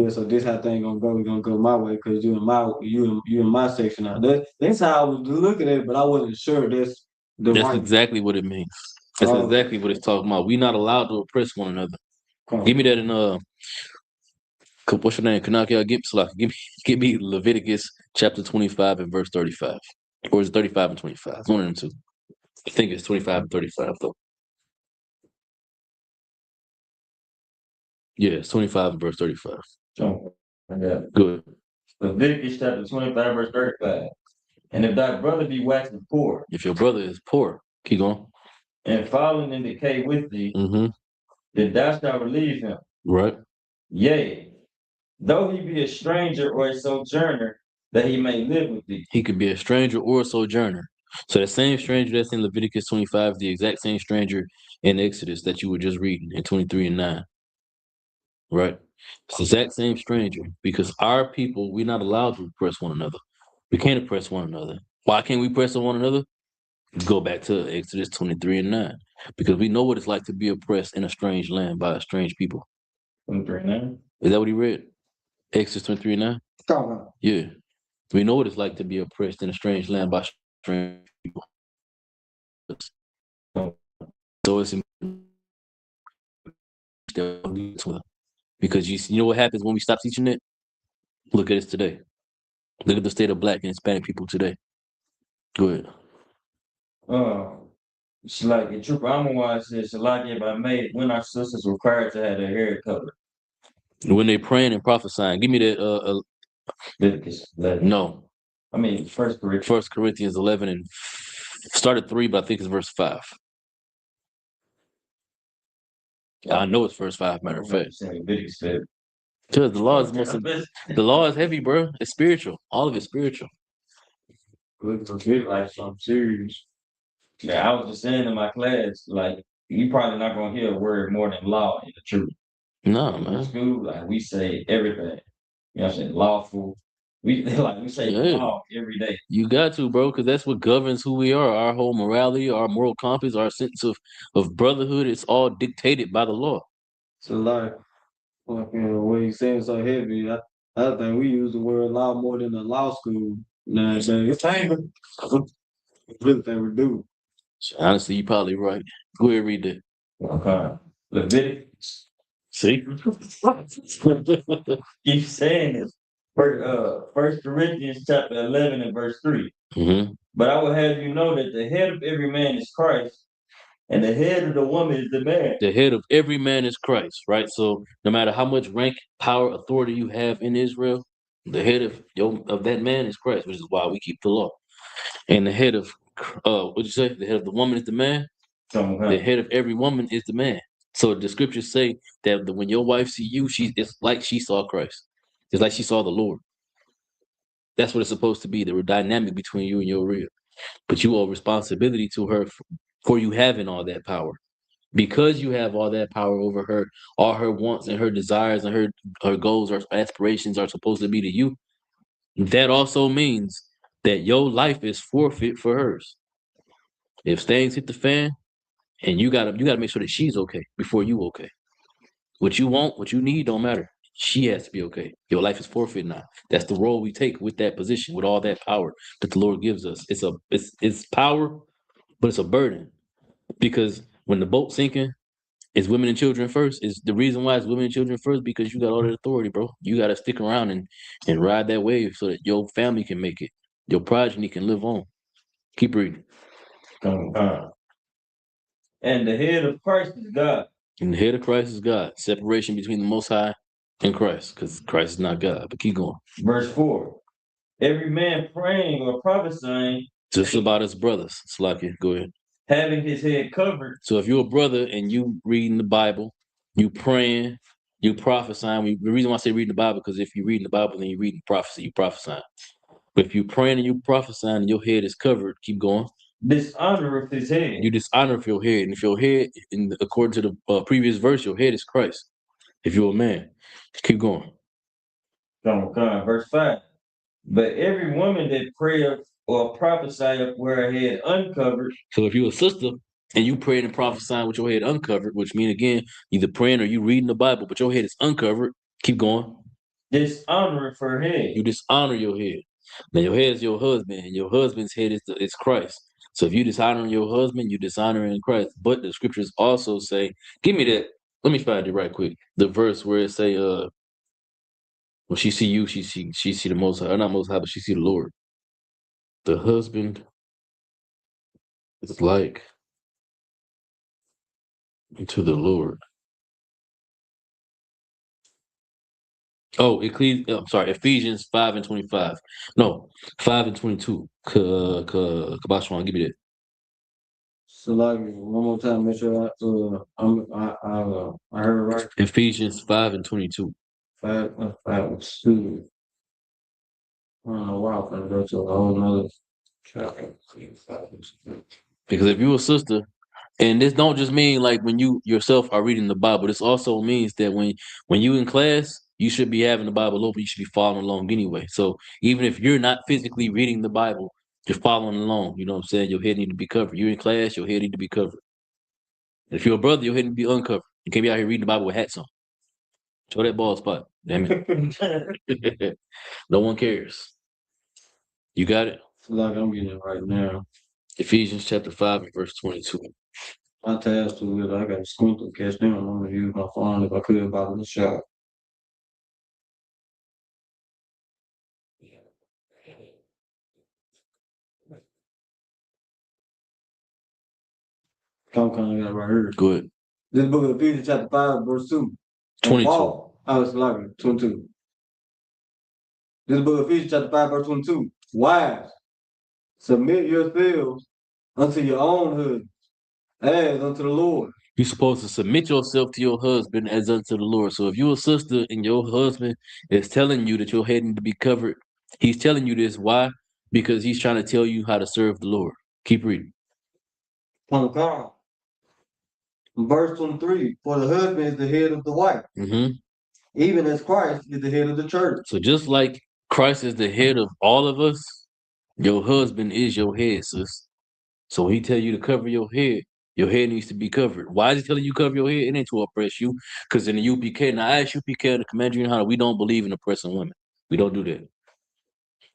so this how thing gonna go. We're gonna go my way because you in my section now. That's how I was looking at it, but I wasn't sure that's right. Exactly what it means. That's exactly what it's talking about. We're not allowed to oppress one another. Give me that in what's your name? Kanaki, give me Leviticus chapter 25 and verse 35. Or is it 35 and 25? It's one of them two. I think it's 25 and 35, though. Yeah, it's 25 and verse 35. So, yeah. Good. Leviticus chapter 25, verse 35. And if thy brother be waxing poor, If your brother is poor, keep going. and fallen in decay with thee, Mm-hmm. then thou shalt relieve him. Right. Yea, though he be a stranger or a sojourner, that he may live with thee. He could be a stranger or a sojourner. So the same stranger that's in Leviticus 25 is the exact same stranger in Exodus that you were just reading in 23 and 9. Right? It's the exact same stranger because our people, we're not allowed to oppress one another. We can't oppress one another. Why can't we oppress one another? Go back to Exodus 23 and 9. Because we know what it's like to be oppressed in a strange land by a strange people. 23 and 9. Is that what he read? Exodus 23 and 9? Yeah. We know what it's like to be oppressed in a strange land by strange people. So it's important because you know what happens when we stop teaching it? Look at us today. Look at the state of Black and Hispanic people today. Go ahead. It's like a trooper Amawai says, Salaki by May, when our sisters required to have their hair covered. When they praying and prophesying, give me that. Leviticus 11. No, I mean, First Corinthians. 1 Corinthians 11 and started 3, but I think it's verse 5. I know it's verse 5. Matter of fact, Leviticus 7. because the law is heavy, bro. It's spiritual. All of it's spiritual. Like something serious. Yeah, I was just saying in my class, like you probably not gonna hear a word more than law in the truth. No, In man. school, like we say everything. You know what I'm saying? Lawful. We say Yeah. law every day. You got to, bro, because that's what governs who we are. Our whole morality, our moral compass, our sense of brotherhood, it's all dictated by the law. So like, when you saying so heavy, I think we use the word law more than the law school. Nah, it's ain't. Really think we do. So honestly, you're probably right. Go ahead, read that. Okay. Leviticus. See? Keep saying this. First Corinthians chapter 11 and verse 3. Mm-hmm. But I will have you know that the head of every man is Christ, and the head of the woman is the man. The head of every man is Christ, right? So no matter how much rank, power, authority you have in Israel, the head of that man is Christ, which is why we keep the law. And the head of what'd you say? The head of the woman is the man. The head of every woman is the man. So the scriptures say that when your wife see you, it's like she saw Christ. It's like she saw the Lord. That's what it's supposed to be. The dynamic between you and your real. But you owe responsibility to her for you having all that power. Because you have all that power over her, all her wants and her desires and her goals or aspirations are supposed to be to you. That also means that your life is forfeit for hers. If things hit the fan, and you gotta make sure that she's okay before you okay. What you want, what you need don't matter. She has to be okay. Your life is forfeit now. That's the role we take with that position, with all that power that the Lord gives us. It's power, but it's a burden. Because when the boat's sinking, it's women and children first. Is the reason why it's women and children first because you got all that authority, bro. You gotta stick around and ride that wave so that your family can make it. Your progeny can live on. Keep reading. And the head of Christ is God. And the head of Christ is God. Separation between the Most High and Christ, because Christ is not God. But keep going. Verse 4. Every man praying or prophesying. Just about his brothers. Slakia, go ahead. Having his head covered. So if you're a brother and you reading the Bible, you praying, you prophesying. The reason why I say reading the Bible, because if you reading the Bible and you reading prophecy, you prophesying. But if you praying and you prophesying and your head is covered, keep going. Dishonor of his head. You dishonor of your head. And if your head, according to the previous verse, your head is Christ. If you're a man, keep going. Verse 5. But every woman that prayeth or prophesieth with her head uncovered. So if you're a sister and you praying and prophesying with your head uncovered, which means again, either praying or you reading the Bible, but your head is uncovered, keep going. Dishonor for her head. You dishonor your head. Now your head is your husband, and your husband's head is Christ. So if you dishonoring your husband, you dishonoring Christ. But the scriptures also say, give me that. Let me find it right quick. The verse where it say, when she see you, she see the Most High, or not Most High, but she see the Lord. The husband is like to the Lord. Oh, I'm sorry, Ephesians 5 and 25. No, 5 and 22. Kabashwan, give me that. So like one more time, make sure I heard it right. Ephesians 5 and 22. 5:2. I don't know why I'm gonna go to a whole nother chapter. Because if you a sister, and this don't just mean like when you yourself are reading the Bible, this also means that when you in class, you should be having the Bible open, you should be following along anyway. So even if you're not physically reading the Bible, you're following along. You know what I'm saying? Your head need to be covered. You're in class, your head need to be covered. If you're a brother, your head need to be uncovered. You can't be out here reading the Bible with hats on. Show that bald spot. Damn it. No one cares. You got it? So like I'm getting it right now. Ephesians chapter 5 and verse 22. My task to it, I got to squint to catch them. I'm gonna use my phone if I could about the shot. Come I got it right here. Go ahead. This book of Ephesians chapter 5, verse 2. 22. I was like 22. This book of Ephesians chapter 5, verse 22. Wives, submit yourselves unto your own husbands, as unto the Lord. You're supposed to submit yourself to your husband as unto the Lord. So if you're a sister and your husband is telling you that your head need to be covered, he's telling you this. Why? Because he's trying to tell you how to serve the Lord. Keep reading. Verse 23. For the husband is the head of the wife, even as Christ is the head of the church. So just like Christ is the head of all of us, your husband is your head, sis. So when he tell you to cover your head needs to be covered. Why is he telling you cover your head? It ain't to oppress you. Because in the UPK, now I ask UPK, the Commander Union Hunter, we don't believe in oppressing women. We don't do that.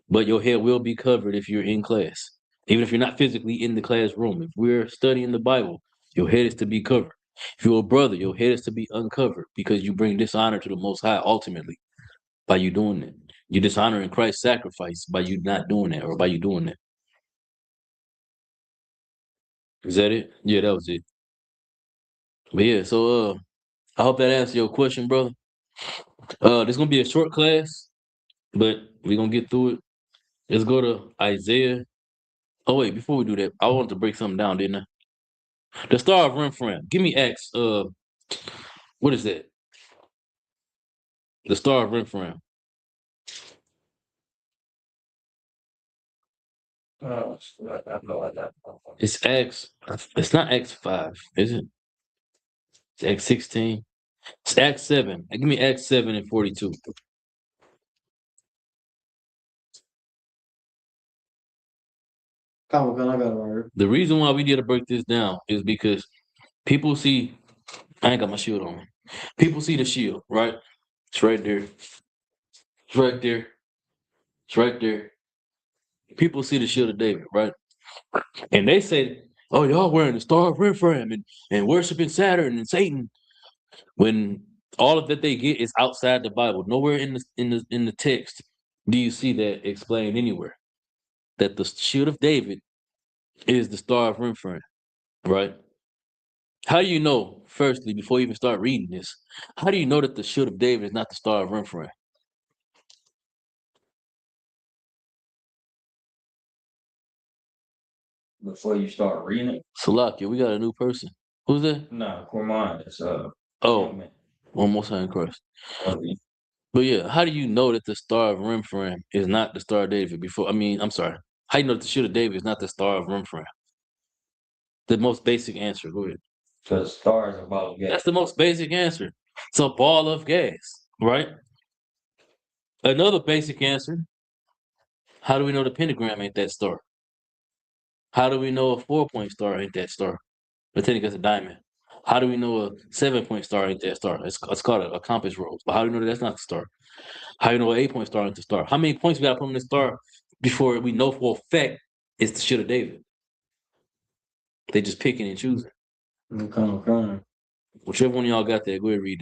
But your head will be covered if you're in class. Even if you're not physically in the classroom. If we're studying the Bible, your head is to be covered. If you're a brother, your head is to be uncovered because you bring dishonor to the Most High ultimately by you doing that. You're dishonoring Christ's sacrifice by you not doing that or by you doing that. Is that it? Yeah, that was it. But yeah, so I hope that answers your question, brother. This gonna be a short class, but we're gonna get through it. Let's go to Isaiah. Oh wait, before we do that, I wanted to break something down, didn't I? The Star of Remphan. Give me Acts. What is that? The Star of Remphan. It's Acts. It's not Acts 5, is it? It's Acts 16. It's Acts 7. Give me Acts 7 and 42. I got it right here. The reason why we need to break this down is because people see. I ain't got my shield on. People see the shield, right? It's right there. It's right there. It's right there. People see the shield of David, right? And they say, "Oh, y'all wearing the Star of Remphan and worshiping Saturn and Satan." When all of that they get is outside the Bible, nowhere in the text do you see that explained anywhere that the shield of David is the Star of Remphan, right? How do you know? Firstly, before you even start reading this, how do you know that the shield of David is not the Star of Remphan? Before you start reading it. Salakia, we got a new person. Who's that? No, Cormon. It's Oh, one more time, Christ. But yeah, how do you know that the Star of Remphan is not the Star of David? I'm sorry. How do you know that the shield of David is not the Star of Remphan? The most basic answer. Go ahead. Because stars are ball of gas. That's the most basic answer. It's a ball of gas, right? Another basic answer. How do we know the pentagram ain't that star? How do we know a 4-point star ain't that star? Pretending it's a diamond. How do we know a 7-point star ain't that star? It's called a compass rose. But how do we know that that's not the star? How do you know an 8-point star ain't the star? How many points we got to put on the star before we know for a fact it's the shit of David? They just picking and choosing. I'm kind of crying. Whichever one of y'all got that, go ahead and read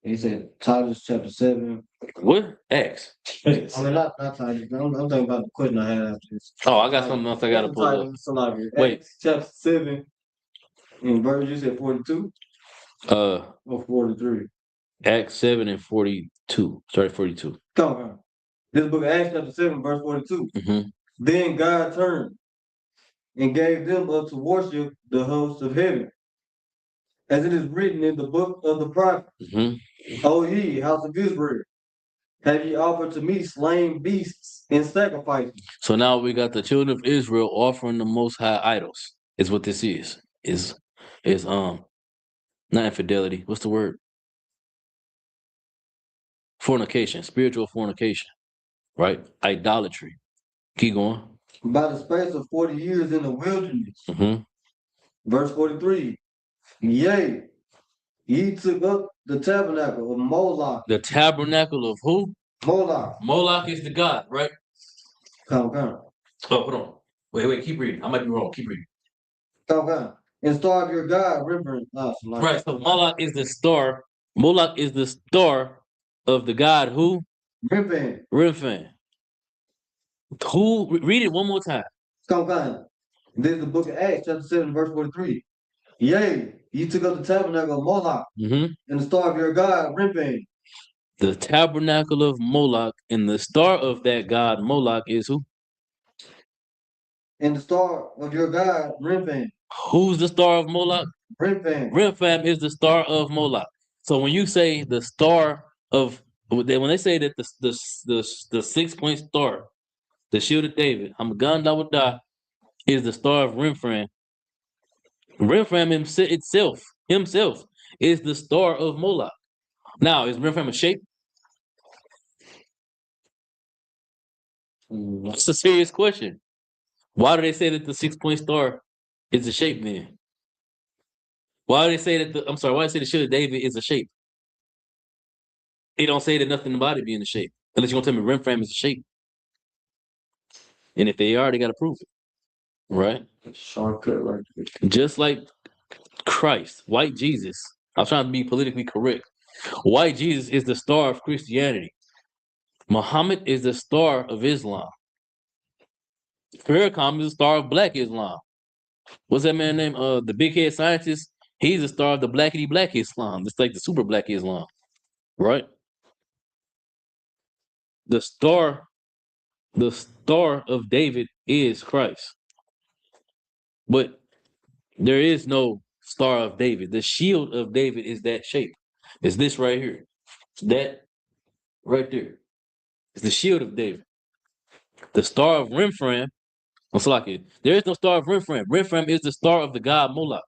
that. He said Titus chapter 7. What? Acts. I mean, not Titus. I'm thinking about the question I had after this. Oh, I got something else I gotta pull up. Wait. Acts chapter 7 in verse, you said 42 or 43? Acts 7 and 42. Sorry, 42. Come on. This book of Acts chapter 7, verse 42. Mm-hmm. Then God turned and gave them up to worship the host of heaven, as it is written in the book of the prophet. Mm-hmm. O ye, house of Israel, have ye offered to me slain beasts in sacrifices? So now we got the children of Israel offering the Most High idols. Is what this is. Is not infidelity. What's the word? Fornication, spiritual fornication, right? Idolatry. Keep going. By the space of 40 years in the wilderness. Mm-hmm. Verse 43. Yea, ye took up the tabernacle of Moloch. The tabernacle of who? Moloch. Moloch is the god, right? Come. Oh, hold on. Wait, keep reading. I might be wrong. Keep reading. Come. And starve your God, remembrance. Right, so Moloch is the star. Moloch is the star of the god who? Remphan. Who? Read it one more time. Come. This is the book of Acts, chapter 7, verse 43. Yea, ye took up the tabernacle of Moloch, and the star of your God, Remphan. The tabernacle of Moloch, and the star of that god Moloch is who? And the star of your God, Remphan. Who's the star of Moloch? Remphan. Remphan is the star of Moloch. So when you say the star of, when they say that the 6-point star, the shield of David, I'm a gun that would die, is the star of Remphan. Remphan himself is the star of Moloch. Now, is Remphan a shape? That's a serious question. Why do they say that the 6-point star is a shape then? Why do they say that why do they say the shield of David is a shape? They don't say that nothing about it being a shape. Unless you're gonna tell me Remphan is a shape. And if they are, they gotta prove it. Right? Shortcut right there. Just like Christ, white Jesus. I'm trying to be politically correct. White Jesus is the star of Christianity. Muhammad is the star of Islam. Farrakhan is the star of Black Islam. What's that man name? The big head scientist. He's the star of the blackity black Islam. It's like the super black Islam, right? The star of David is Christ. But there is no star of David. The shield of David is that shape. It's this right here. That right there. It's the shield of David. The star of Remphan. There is no star of Remphan. Remphan is the star of the god Moloch.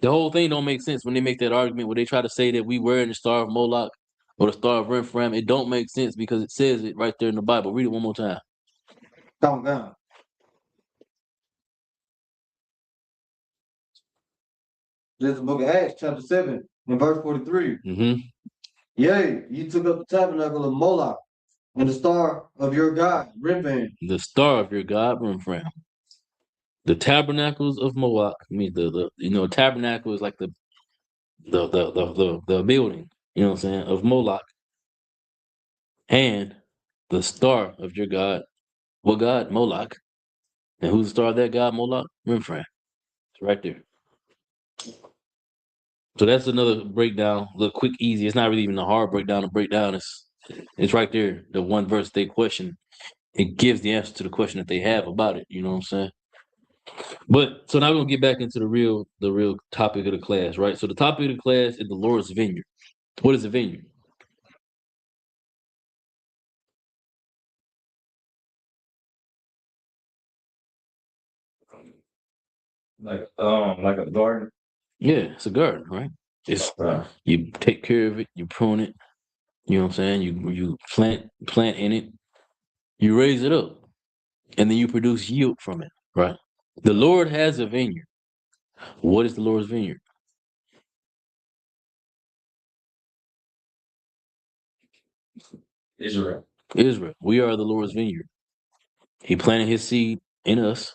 The whole thing don't make sense when they make that argument where they try to say that we were in the star of Moloch or the star of Remphan. It don't make sense because it says it right there in the Bible. Read it one more time. Come. This is the book of Acts, chapter 7, and verse 43. Mm-hmm. Yea, ye took up the tabernacle of Moloch, and the star of your God, Remphan. The star of your God, Remphan. The tabernacles of Moloch. I mean, the tabernacle is like the building. You know what I'm saying, of Moloch, and the star of your God. What God? Moloch. And who's the star of that God? Moloch. Remphan. It's right there. So that's another breakdown. A little quick, easy. It's not really even a hard breakdown. The breakdown it's right there. The one verse they question, it gives the answer to the question that they have about it. You know what I'm saying? But so now we're gonna get back into the real topic of the class, right? So the topic of the class is the Lord's Vineyard. What is a vineyard? Like a garden. Yeah, it's a garden, right? It's you take care of it, you prune it. You know what I'm saying? You plant in it, you raise it up, and then you produce yield from it, right? The Lord has a vineyard. What is the Lord's vineyard? Israel. We are the Lord's vineyard. He planted his seed in us,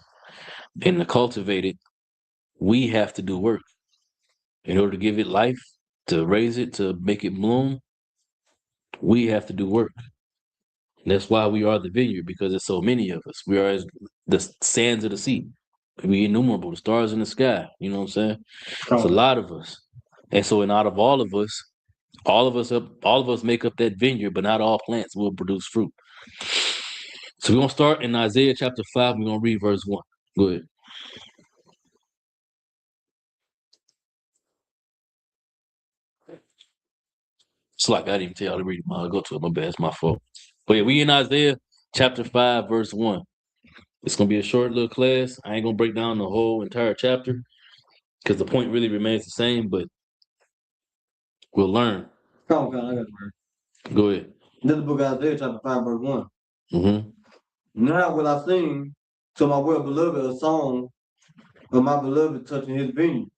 and to cultivate it, we have to do work in order to give it life to raise it, to make it bloom, we have to do work. And that's why we are the vineyard, because there's so many of us. We are as the sands of the sea. We innumerable, the stars in the sky. You know what I'm saying? It's a lot of us. And so, out of all of us make up that vineyard, but not all plants will produce fruit. So we're gonna start in Isaiah chapter 5. We're gonna read verse 1. Go ahead. It's like I didn't even tell y'all to read it. I'll go to it. My bad. It's my fault. But yeah, we in Isaiah chapter 5, verse 1. It's gonna be a short little class. I ain't gonna break down the whole entire chapter because the point really remains the same, but we'll learn. Come on, I got the word. Go ahead. This is the book of Isaiah, chapter 5, verse 1. Mm-hmm. Now will I sing to my well-beloved a song of my beloved touching his vineyard.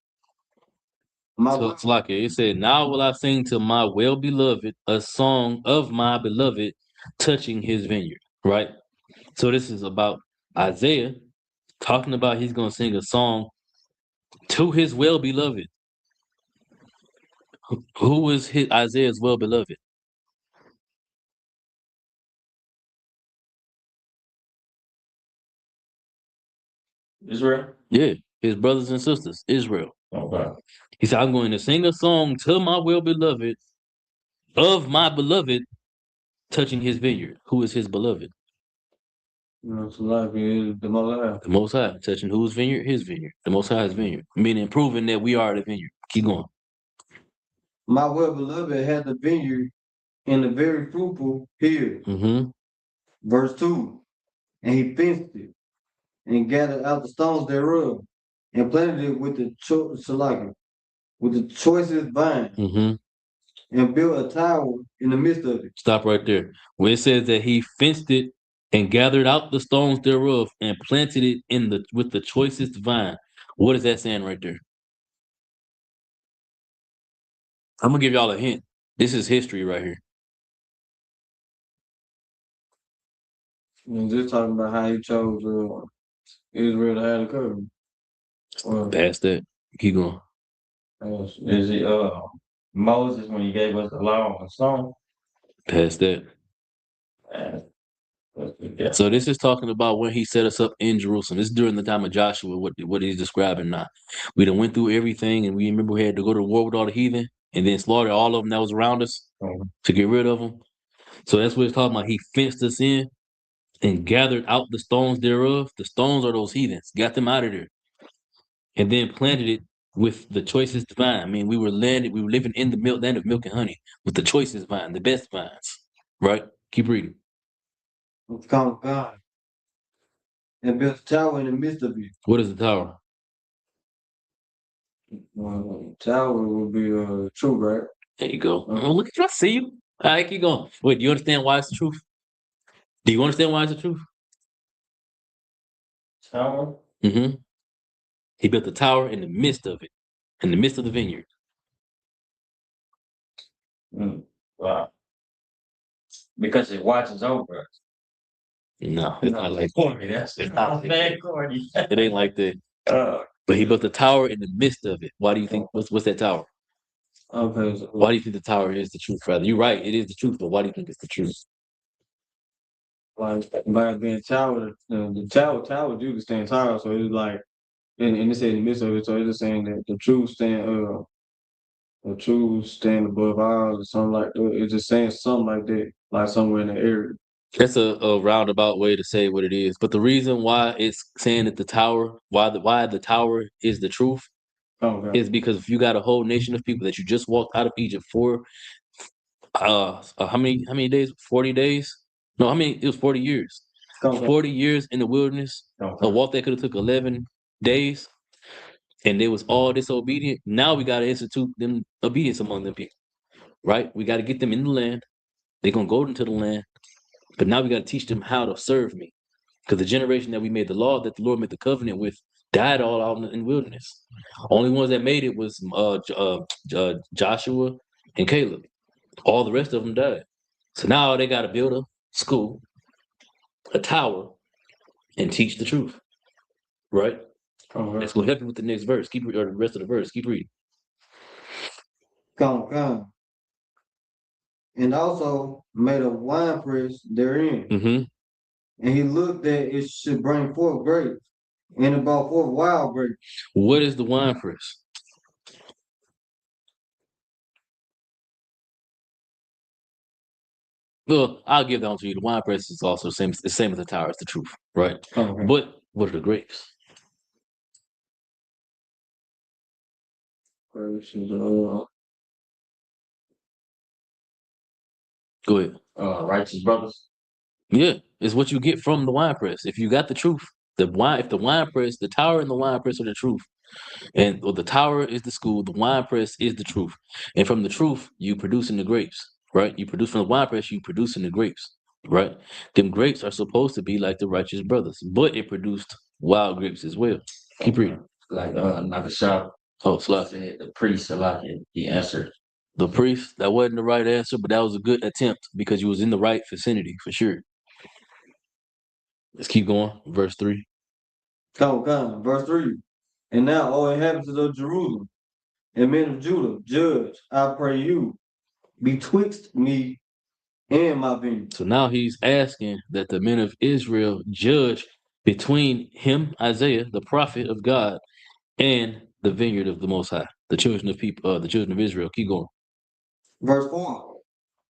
So it's like it said, now will I sing to my well-beloved a song of my beloved touching his vineyard, right? So this is about Isaiah talking about he's going to sing a song to his well-beloved. Who was Isaiah's well-beloved? Israel? Yeah, his brothers and sisters, Israel. Okay. He said, I'm going to sing a song to my well-beloved of my beloved touching his vineyard. Who is his beloved? It's like the Most High. The Most High. Touching whose vineyard? His vineyard. The Most High's vineyard. Meaning proving that we are the vineyard. Keep going. My well-beloved had the vineyard in the very fruitful hill. Mm-hmm. Verse 2. And he fenced it and gathered out the stones thereof and planted it with the choicest vine, and built a tower in the midst of it. Stop right there. Where it says that he fenced it and gathered out the stones thereof and planted it with the choicest vine. What is that saying right there? I'm gonna give y'all a hint. This is history right here. And just talking about how he chose Israel to have the covenant. Past that. Keep going. Is it Moses when he gave us the law on the stone? Past that. Yeah. So this is talking about when he set us up in Jerusalem. This is during the time of Joshua, what he's describing now. We done went through everything, and we remember we had to go to war with all the heathen and then slaughter all of them that was around us to get rid of them. So that's what it's talking about. He fenced us in and gathered out the stones thereof. The stones are those heathens. Got them out of there. And then planted it with the choicest vine. I mean, we were living in the land of milk and honey with the choicest vine, the best vines. Right? Keep reading. It's called God. And built a tower in the midst of it. What is the tower? Tower will be true, right? There you go. Oh, look at you. I see you. All right, keep going. Wait, do you understand why it's the truth? Do you understand why it's the truth? Tower? Mm-hmm. He built a tower in the midst of it, in the midst of the vineyard. Wow. Because it watches over us. No, it's not like corny. It's not bad corny. It ain't like that. But he built a tower in the midst of it. Why do you think? What's that tower? Okay. So Why do you think the tower is the truth? Rather, you're right. It is the truth. But why do you think it's the truth? like by being tower, the tower do the stand tall. So it's like, and it said in the midst of it. So it's just saying that the truth stand above all, or something like that. It's just saying something like that, like somewhere in the area. That's a roundabout way to say what it is. But the reason why it's saying that the tower, why the tower is the truth, is because if you got a whole nation of people that you just walked out of Egypt for, how many days? 40 days? No, it was 40 years. 40 years in the wilderness. A walk that could have took 11 days, and they was all disobedient. Now we got to institute them obedience among them people, right? We got to get them in the land. They're gonna go into the land. But now we got to teach them how to serve me. Because the generation that we made the law, that the Lord made the covenant with, died all out in the wilderness. Only ones that made it was Joshua and Caleb. All the rest of them died. So now they got to build a school, a tower, and teach the truth. Right? That's going to help you with the next verse. Or the rest of the verse. Keep reading. Come. And also made a winepress therein. Mm-hmm. And he looked that it should bring forth grapes, and it brought forth wild grapes. What is the wine press? Well, I'll give that one to you. The wine press is also the same as the tower. It's the truth, right? Okay. But what are the grapes? Go Go ahead. Righteous brothers. Yeah, it's what you get from the wine press. If you got the truth, if the wine press, the tower and the wine press are the truth, and the tower is the school, the wine press is the truth, and from the truth you producing the grapes, right? You produce from the wine press, you producing the grapes, right? Them grapes are supposed to be like the righteous brothers, but it produced wild grapes as well. Keep reading. Like Nakashab Oh, Slot. said, the priest Salaki, he answered. The priest, that wasn't the right answer, but that was a good attempt because you was in the right vicinity for sure. Let's keep going. Verse 3. Come. Verse 3. And now, O inhabitants of Jerusalem, and men of Judah, judge, I pray you, betwixt me and my vineyard. So now he's asking that the men of Israel judge between him, Isaiah, the prophet of God, and the vineyard of the Most High, the children of Israel. Keep going. Verse 4.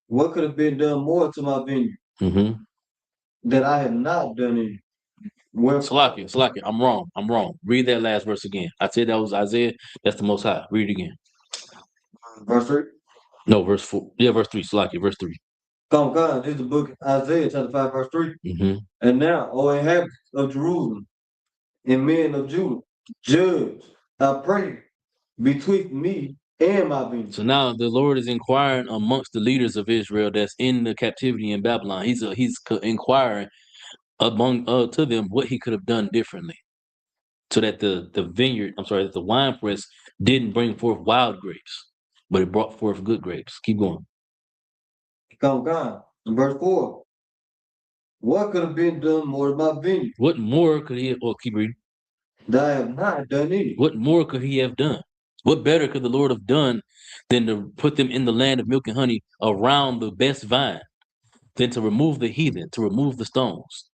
What could have been done more to my vineyard Mm-hmm. that I have not done in it? Salakia, I'm wrong. Read that last verse again. I said that was Isaiah. That's the Most High. Read it again. Verse 3. No, verse 4. Yeah, verse 3. Salakia, verse 3. Come. This is the book of Isaiah, chapter 5, verse 3. Mm-hmm. And now, O inhabitants of Jerusalem, and men of Judah, judge, I pray, between me and my vineyard. So now the Lord is inquiring amongst the leaders of Israel that's in the captivity in Babylon. He's inquiring among to them what he could have done differently, so that that the wine press didn't bring forth wild grapes, but it brought forth good grapes. Keep going. Come. In verse 4. What could have been done more to my vineyard What more could he have? Oh, keep reading. that I have not done in it? What more could he have done? What better could the Lord have done than to put them in the land of milk and honey around the best vine, than to remove the heathen, to remove the stones,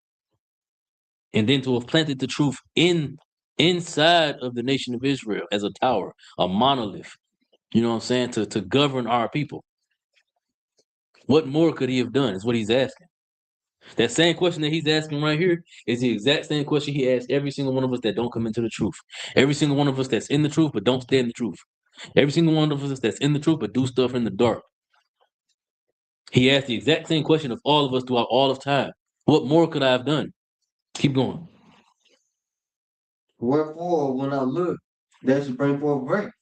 and then to have planted the truth inside of the nation of Israel as a tower, a monolith, you know what I'm saying, to govern our people. What more could he have done is what he's asking. That same question that he's asking right here is the exact same question he asks every single one of us that don't come into the truth. Every single one of us that's in the truth but don't stay in the truth. Every single one of us that's in the truth but do stuff in the dark. He asked the exact same question of all of us throughout all of time. What more could I have done? Keep going. Wherefore, when I look, that should bring forth grapes,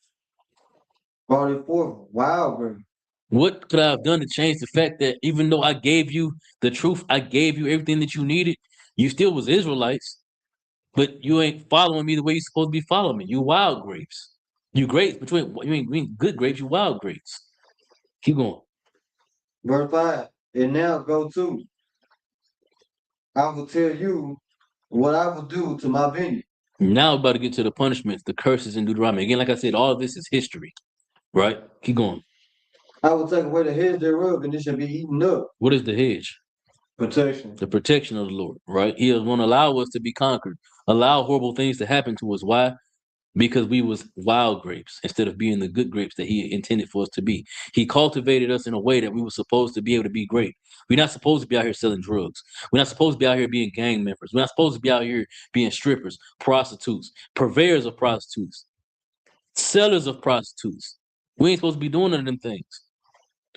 brought it forth wild grapes. What could I have done to change the fact that even though I gave you the truth, I gave you everything that you needed, you still was Israelites, but you ain't following me the way you're supposed to be following me. You wild grapes. You grapes, between you ain't good grapes, you wild grapes. Keep going. Verse 5. And now go to, I will tell you what I will do to my vineyard. Now we're about to get to the punishments, the curses in Deuteronomy. Again, like I said, all of this is history, right? Keep going. I will take away the hedge thereof, and it shall be eaten up. What is the hedge? Protection. The protection of the Lord, right? He won't allow us to be conquered, allow horrible things to happen to us. Why? Because we was wild grapes instead of being the good grapes that he intended for us to be. He cultivated us in a way that we were supposed to be able to be great. We're not supposed to be out here selling drugs. We're not supposed to be out here being gang members. We're not supposed to be out here being strippers, prostitutes, purveyors of prostitutes, sellers of prostitutes. We ain't supposed to be doing none of them things.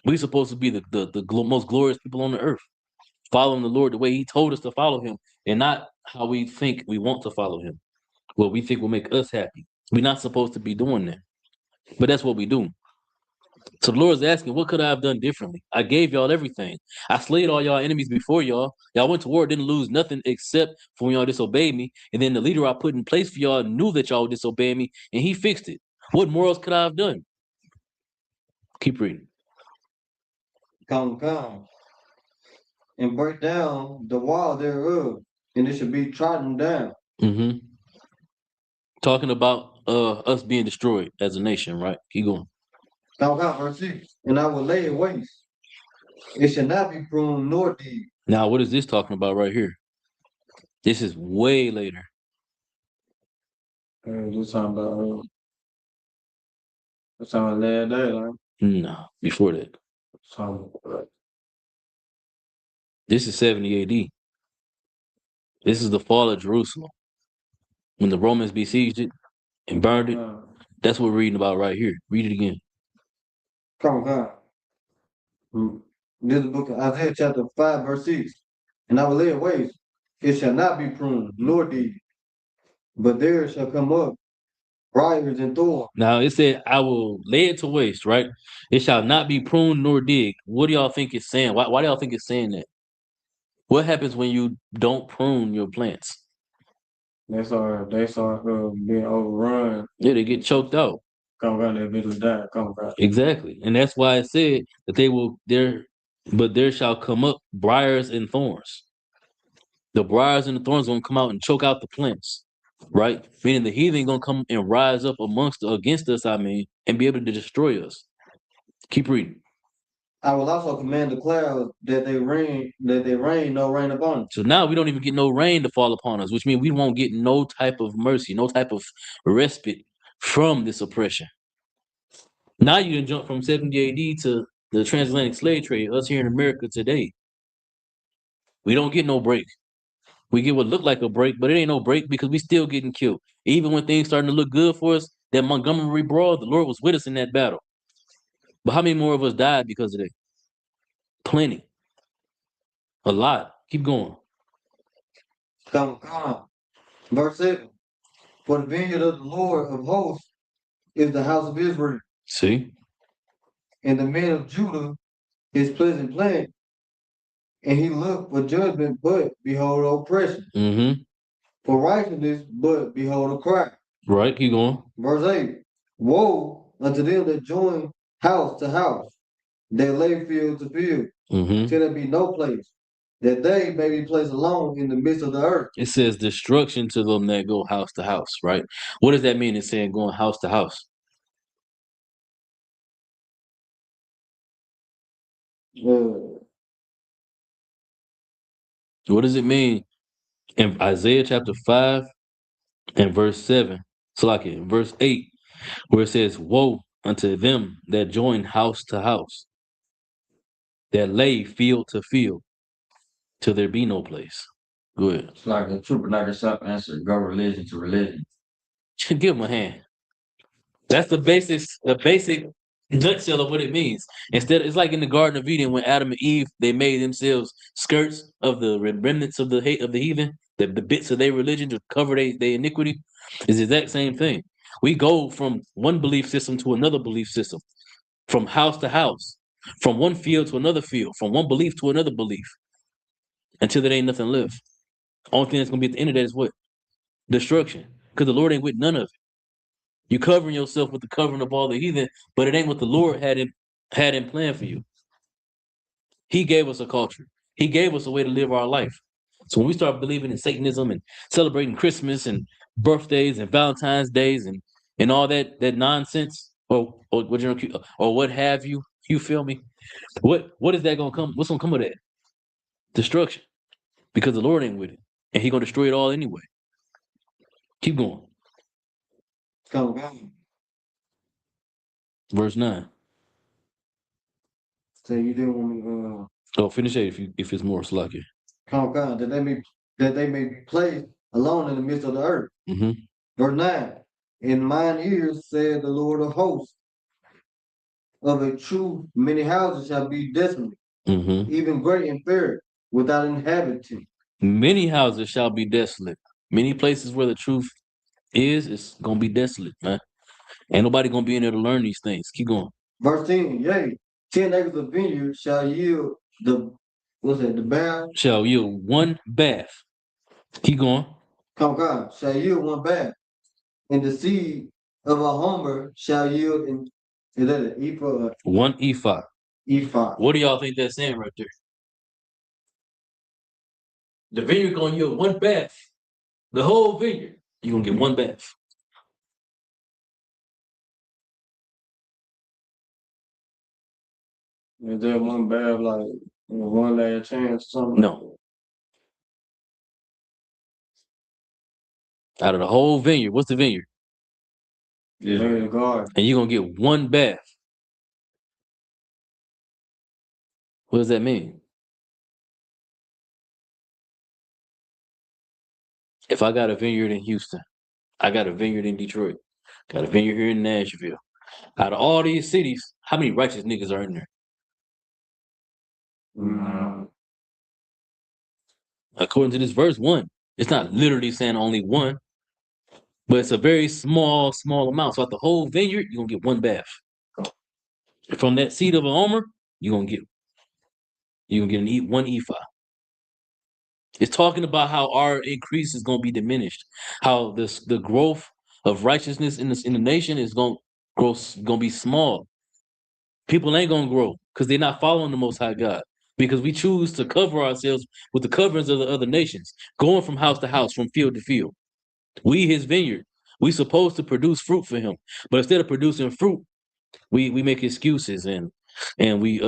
We're supposed to be the most glorious people on the earth, following the Lord the way he told us to follow him, and not how we think we want to follow him, what we think will make us happy. We're not supposed to be doing that, but that's what we do. So the Lord's asking, what could I have done differently? I gave y'all everything. I slayed all y'all enemies before y'all. Y'all went to war, didn't lose nothing except for when y'all disobeyed me. And then the leader I put in place for y'all knew that y'all would disobey me, and he fixed it. What more else could I have done? Keep reading. Come. And break down the wall thereof, and it should be trodden down. Mm-hmm. Talking about us being destroyed as a nation, right? Keep going. Verse 6. And I will lay it waste. It shall not be pruned nor digged. Now, what is this talking about right here? This is way later. This talking about last day, right? No, before that. This is 70 AD. This is the fall of Jerusalem. When the Romans besieged it and burned it. That's what we're reading about right here. Read it again. Come on. This is the book of Isaiah chapter 5, verse 6. And I will lay it waste. It shall not be pruned, nor digged. But there shall come up briars and thorns. Now it said, I will lay it to waste, right? It shall not be pruned nor digged. What do y'all think it's saying? Why do y'all think it's saying that? What happens when you don't prune your plants? They start being overrun. Yeah, they get choked out. Come around, they eventually die. Come around. Exactly. And that's why it said that there shall come up briars and thorns. The briars and the thorns gonna come out and choke out the plants. Right? Meaning the heathen gonna come and rise up against us, and be able to destroy us. Keep reading. I will also command the clouds that they rain no rain upon them. So now we don't even get no rain to fall upon us, which means we won't get no type of mercy, no type of respite from this oppression. Now you can jump from 70 AD to the transatlantic slave trade, us here in America today. We don't get no break. We get what look like a break, but it ain't no break because we still getting killed. Even when things starting to look good for us, that Montgomery brawl, the Lord was with us in that battle. But how many more of us died because of that? Plenty. A lot. Keep going. Come on. Verse 7. For the vineyard of the Lord of hosts is the house of Israel. See? And the men of Judah his pleasant plant. And he looked for judgment, but behold oppression. Mm-hmm. For righteousness, but behold a cry. Right, keep going. Verse 8. Woe unto them that join house to house, that lay field to field, till there be no place, that they may be placed alone in the midst of the earth. It says destruction to them that go house to house, right? What does that mean? It's saying going house to house. What does it mean in Isaiah chapter 5 and verse 7? So like in verse 8, where it says, woe unto them that join house to house, that lay field to field, till there be no place. Go ahead. It's like a trooper like yourself answer, go religion to religion. Give them a hand. That's the basic nutshell of what it means. Instead, it's like in the Garden of Eden when Adam and Eve, they made themselves skirts of the remnants of the heathen, the bits of their religion to cover their iniquity. It's the exact same thing. We go from one belief system to another belief system, from house to house, from one field to another field, from one belief to another belief, until there ain't nothing left. Only thing that's going to be at the end of that is what? Destruction. Because the Lord ain't with none of it. You covering yourself with the covering of all the heathen, but it ain't what the Lord had in plan for you. He gave us a culture. He gave us a way to live our life. So when we start believing in Satanism and celebrating Christmas and birthdays and Valentine's days and all that nonsense, or what have you, you feel me? What is that gonna come? What's gonna come of that? Destruction. Because the Lord ain't with it. And He's gonna destroy it all anyway. Keep going. Come on. Verse 9. So you didn't want me Finish it if it's more slucky. come on, that they may be placed alone in the midst of the earth. Mm-hmm. Verse 9. In mine ears said the Lord of hosts, of a truth many houses shall be desolate, even great and fair, without inhabitant. Many houses shall be desolate. Many places where the truth is, it's gonna be desolate, man. Ain't nobody gonna be in there to learn these things. Keep going. Verse 10, yea, 10 acres of vineyard shall yield the bath? Shall yield one bath. Keep going. Come God, shall yield one bath. And the seed of a homer shall yield is that an ephah? One ephah. Ephah. What do y'all think that's saying right there? The vineyard gonna yield one bath. The whole vineyard, you're gonna get one bath. Is there one bad, like, one last chance or something? No. Out of the whole vineyard, what's the vineyard? Yeah, God. And you're going to get one bath. What does that mean? If I got a vineyard in Houston, I got a vineyard in Detroit, got a vineyard here in Nashville. Out of all these cities, how many righteous niggas are in there? According to this verse, one. It's not literally saying only one, but it's a very small amount. So at the whole vineyard, you're gonna get one bath. From that seed of an omer, you're gonna get one ephah. It's talking about how our increase is gonna be diminished, how the growth of righteousness in the nation is gonna be small. People ain't gonna grow because they're not following the Most High God. Because we choose to cover ourselves with the coverings of the other nations, going from house to house, from field to field. We his vineyard. We supposed to produce fruit for him. But instead of producing fruit, we make excuses and we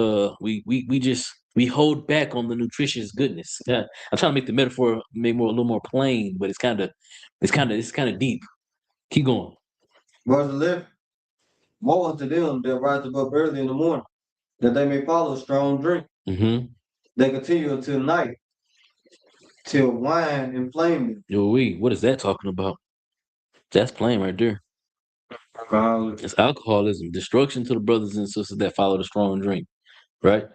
hold back on the nutritious goodness. Yeah, I'm trying to make the metaphor a little more plain, but it's kind of deep. Keep going. Verse 11. Woe unto them that rise up early in the morning, that they may follow strong drink. Mm-hmm. They continue until night, till wine inflame them. Yo, what is that talking about? That's plain right there. It's alcoholism, destruction to the brothers and sisters that follow the strong drink, right?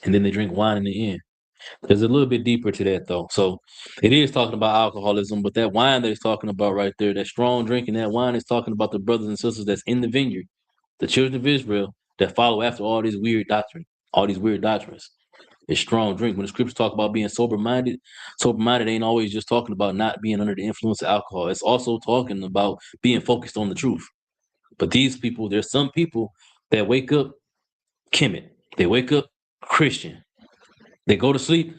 And then they drink wine in the end. There's a little bit deeper to that though. So it is talking about alcoholism, but that wine that it's talking about right there, that strong drink and that wine is talking about the brothers and sisters that's in the vineyard, the children of Israel that follow after all these weird doctrines. It's strong drink. When the scriptures talk about being sober-minded ain't always just talking about not being under the influence of alcohol. It's also talking about being focused on the truth. But there's some people that wake up Kemet. They wake up Christian. They go to sleep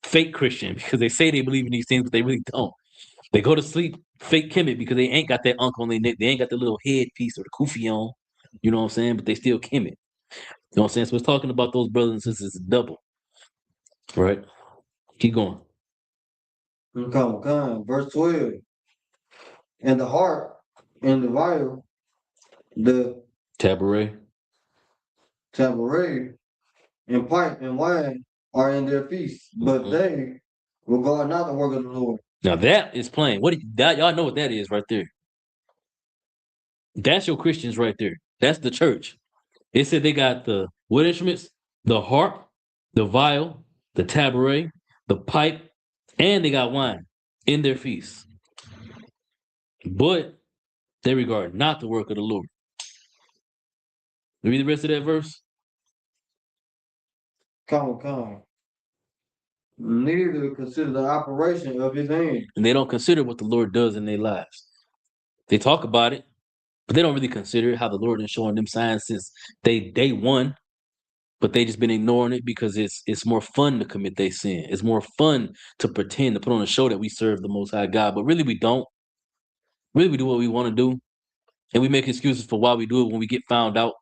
fake Christian because they say they believe in these things, but they really don't. They go to sleep fake Kemet because they ain't got that uncle on their neck. They ain't got the little headpiece or the kufi on. You know what I'm saying? But they still Kemet. You know what I'm saying? So it's talking about those brothers and sisters double. Right? Keep going. Come. Verse 12. And the heart and the vial, the Tabaret. and pipe and wine are in their feasts, but they regard not the work of the Lord. Now that is plain. Y'all know what that is right there. That's your Christians right there. That's the church. It said they got the wood instruments, the harp, the viol, the tabaret, the pipe, and they got wine in their feasts. But they regard not the work of the Lord. Read the rest of that verse. Come. Neither consider the operation of his hand. And they don't consider what the Lord does in their lives. They talk about it, but they don't really consider how the Lord is showing them signs since day one. But they just been ignoring it because it's more fun to commit their sin. It's more fun to pretend to put on a show that we serve the Most High God, but really we don't. Really, we do what we want to do, and we make excuses for why we do it when we get found out.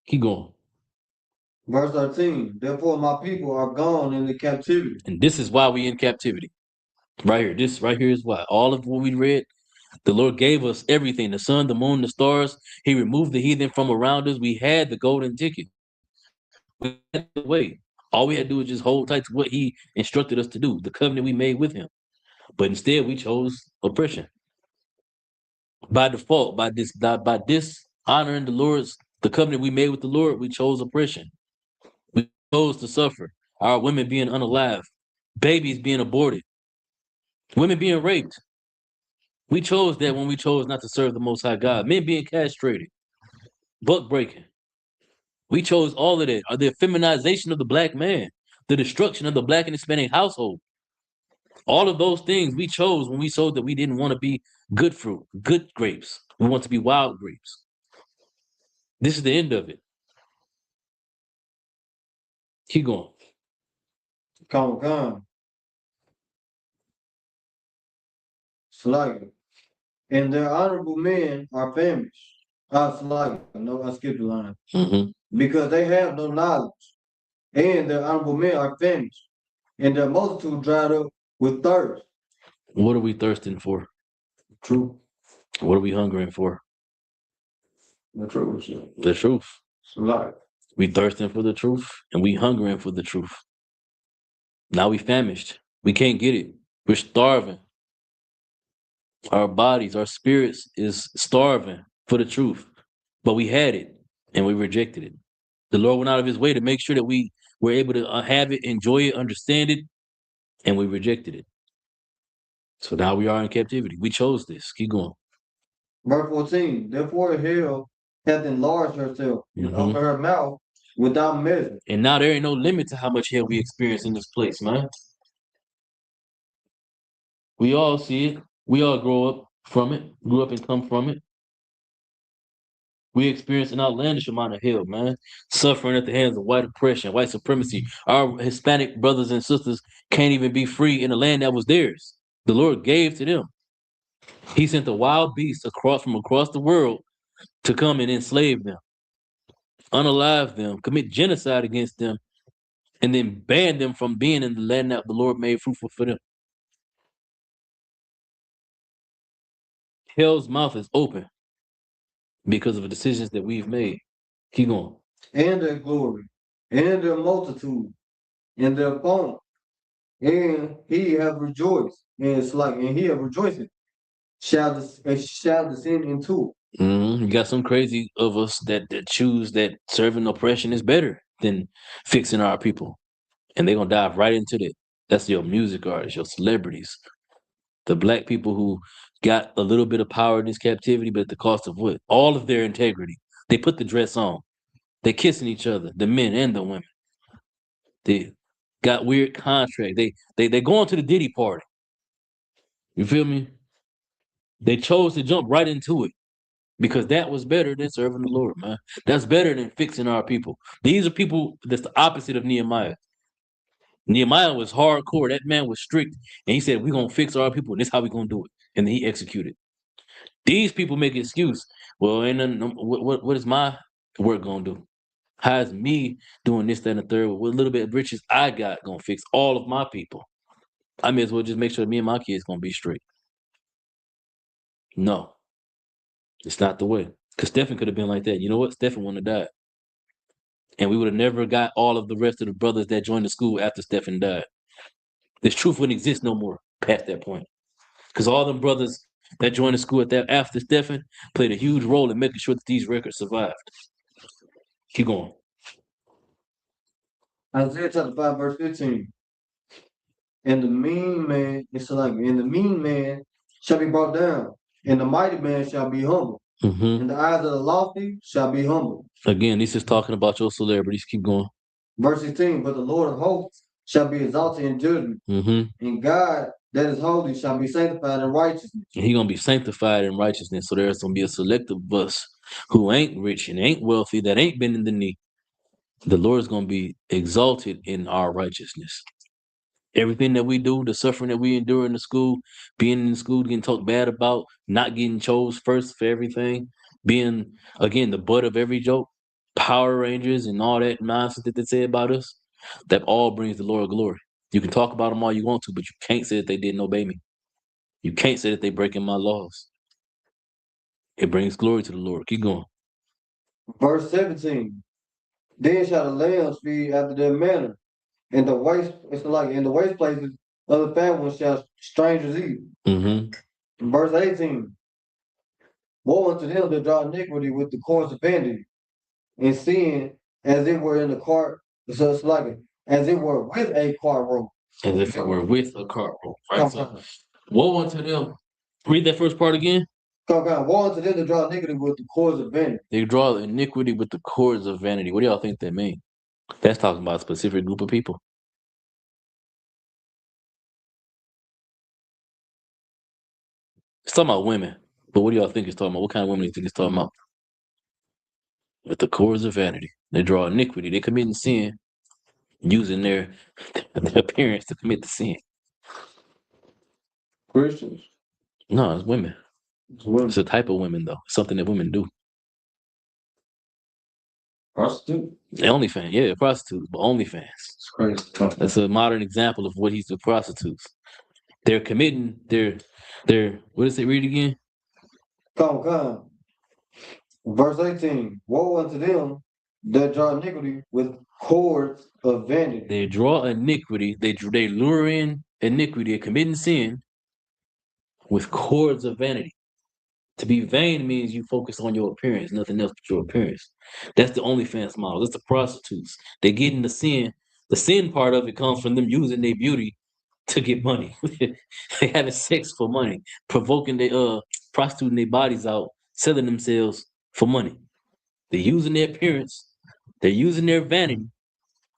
Keep going. Verse 13. Therefore, my people are gone into captivity. And this is why we in captivity. Right here. This right here is why. All of what we read, the Lord gave us everything: the sun, the moon, the stars. He removed the heathen from around us. We had the golden ticket. We had the way. All we had to do was just hold tight to what He instructed us to do, the covenant we made with Him. But instead, we chose oppression. By default, by dishonoring the covenant we made with the Lord, we chose oppression. We chose to suffer. Our women being unalive, babies being aborted, women being raped. We chose that when we chose not to serve the Most High God. Men being castrated, buck breaking. We chose all of that. The feminization of the black man, the destruction of the black and Hispanic household. All of those things we chose when we showed that we didn't want to be good fruit, good grapes. We want to be wild grapes. This is the end of it. Keep going. Come. Slightly. And their honorable men are famished. I skipped the line. Mm-hmm. Because they have no knowledge, and their honorable men are famished, and their multitude dried up with thirst. What are we thirsting for? True. What are we hungering for? The truth. The truth. It's life. We thirsting for the truth, and we hungering for the truth. Now we famished. We can't get it. We're starving. Our bodies, our spirits is starving for the truth. But we had it, and we rejected it. The Lord went out of his way to make sure that we were able to have it, enjoy it, understand it, and we rejected it. So now we are in captivity. We chose this. Keep going. Verse 14. Therefore hell hath enlarged herself and Mhm. opened her mouth without measure. And now there ain't no limit to how much hell we experience in this place, man. We all see it. We all grew up and come from it. We experience an outlandish amount of hell, man. Suffering at the hands of white oppression, white supremacy. Our Hispanic brothers and sisters can't even be free in the land that was theirs. The Lord gave to them. He sent the wild beasts from across the world to come and enslave them, unalive them, commit genocide against them, and then ban them from being in the land that the Lord made fruitful for them. Hell's mouth is open because of the decisions that we've made. Keep going. And their glory, and their multitude, and their pomp, and he have rejoiced, and he have rejoicing, shall descend into it. You got some crazy of us that choose that serving oppression is better than fixing our people. And they're going to dive right into that. That's your music artists, your celebrities, the black people who got a little bit of power in this captivity, but at the cost of what? All of their integrity. They put the dress on. They're kissing each other, the men and the women. They got weird contracts. They going to the Diddy party. You feel me? They chose to jump right into it because that was better than serving the Lord, man. That's better than fixing our people. These are people that's the opposite of Nehemiah. Nehemiah was hardcore. That man was strict. And he said, we're going to fix our people. And this is how we're going to do it. And then he executed. These people make an excuse. Well, what is my work going to do? How is me doing this, that, and the third? What little bit of riches I got going to fix all of my people? I may as well just make sure me and my kids going to be straight. No, it's not the way. Because Stephen could have been like that. You know what? Stephen wouldn't have died. And we would have never got all of the rest of the brothers that joined the school after Stephen died. This truth wouldn't exist no more past that point. Because all them brothers that joined the school after Stephen played a huge role in making sure that these records survived. Keep going. Isaiah chapter 5, verse 15. And the mean man shall be brought down, and the mighty man shall be humble. And the eyes of the lofty shall be humble. Again, this is talking about your celebrities. Keep going. Verse 16, but the Lord of hosts shall be exalted in judgment, and God that is holy shall be sanctified in righteousness. And he's going to be sanctified in righteousness. So there's going to be a select of us who ain't rich and ain't wealthy, that ain't been in the knee. The Lord is going to be exalted in our righteousness. Everything that we do, the suffering that we endure in the school, being in the school, getting talked bad about, not getting chose first for everything, being, again, the butt of every joke, Power Rangers and all that nonsense that they say about us, that all brings the Lord glory. You can talk about them all you want to, but you can't say that they didn't obey me. You can't say that they breaking my laws. It brings glory to the Lord. Keep going. Verse 17, then shall the lambs feed after their manner, and the waste places of the fat ones shall strangers eat. Verse 18, woe unto them that draw iniquity with the cords of vanity, and sin as it were in the cart, so it's like as it were with a cart rope. As if it were with a cart rope. Right? So, woe unto them. Read that first part again. Woe unto them that draw iniquity with the cords of vanity. They draw iniquity with the cords of vanity. What do y'all think that means? That's talking about a specific group of people. It's talking about women. But what do y'all think it's talking about? What kind of women do you think it's talking about? With the cords of vanity. They draw iniquity. They commit sin using their appearance to commit the sin. Christians? No, it's women. It's women. It's a type of women, though. It's something that women do. Prostitute? The OnlyFans, yeah, prostitutes, but OnlyFans. It's crazy. That's a modern example of what he's the prostitutes. They're committing their what does it read again? Come. Verse 18. Woe unto them that draw iniquity with cords of vanity. They draw iniquity, they lure in iniquity, committing sin with cords of vanity. To be vain means you focus on your appearance, nothing else but your appearance. That's the OnlyFans model. That's the prostitutes. They get in the sin. The sin part of it comes from them using their beauty to get money. They having sex for money, provoking prostituting their bodies out, selling themselves for money. They're using their appearance, they're using their vanity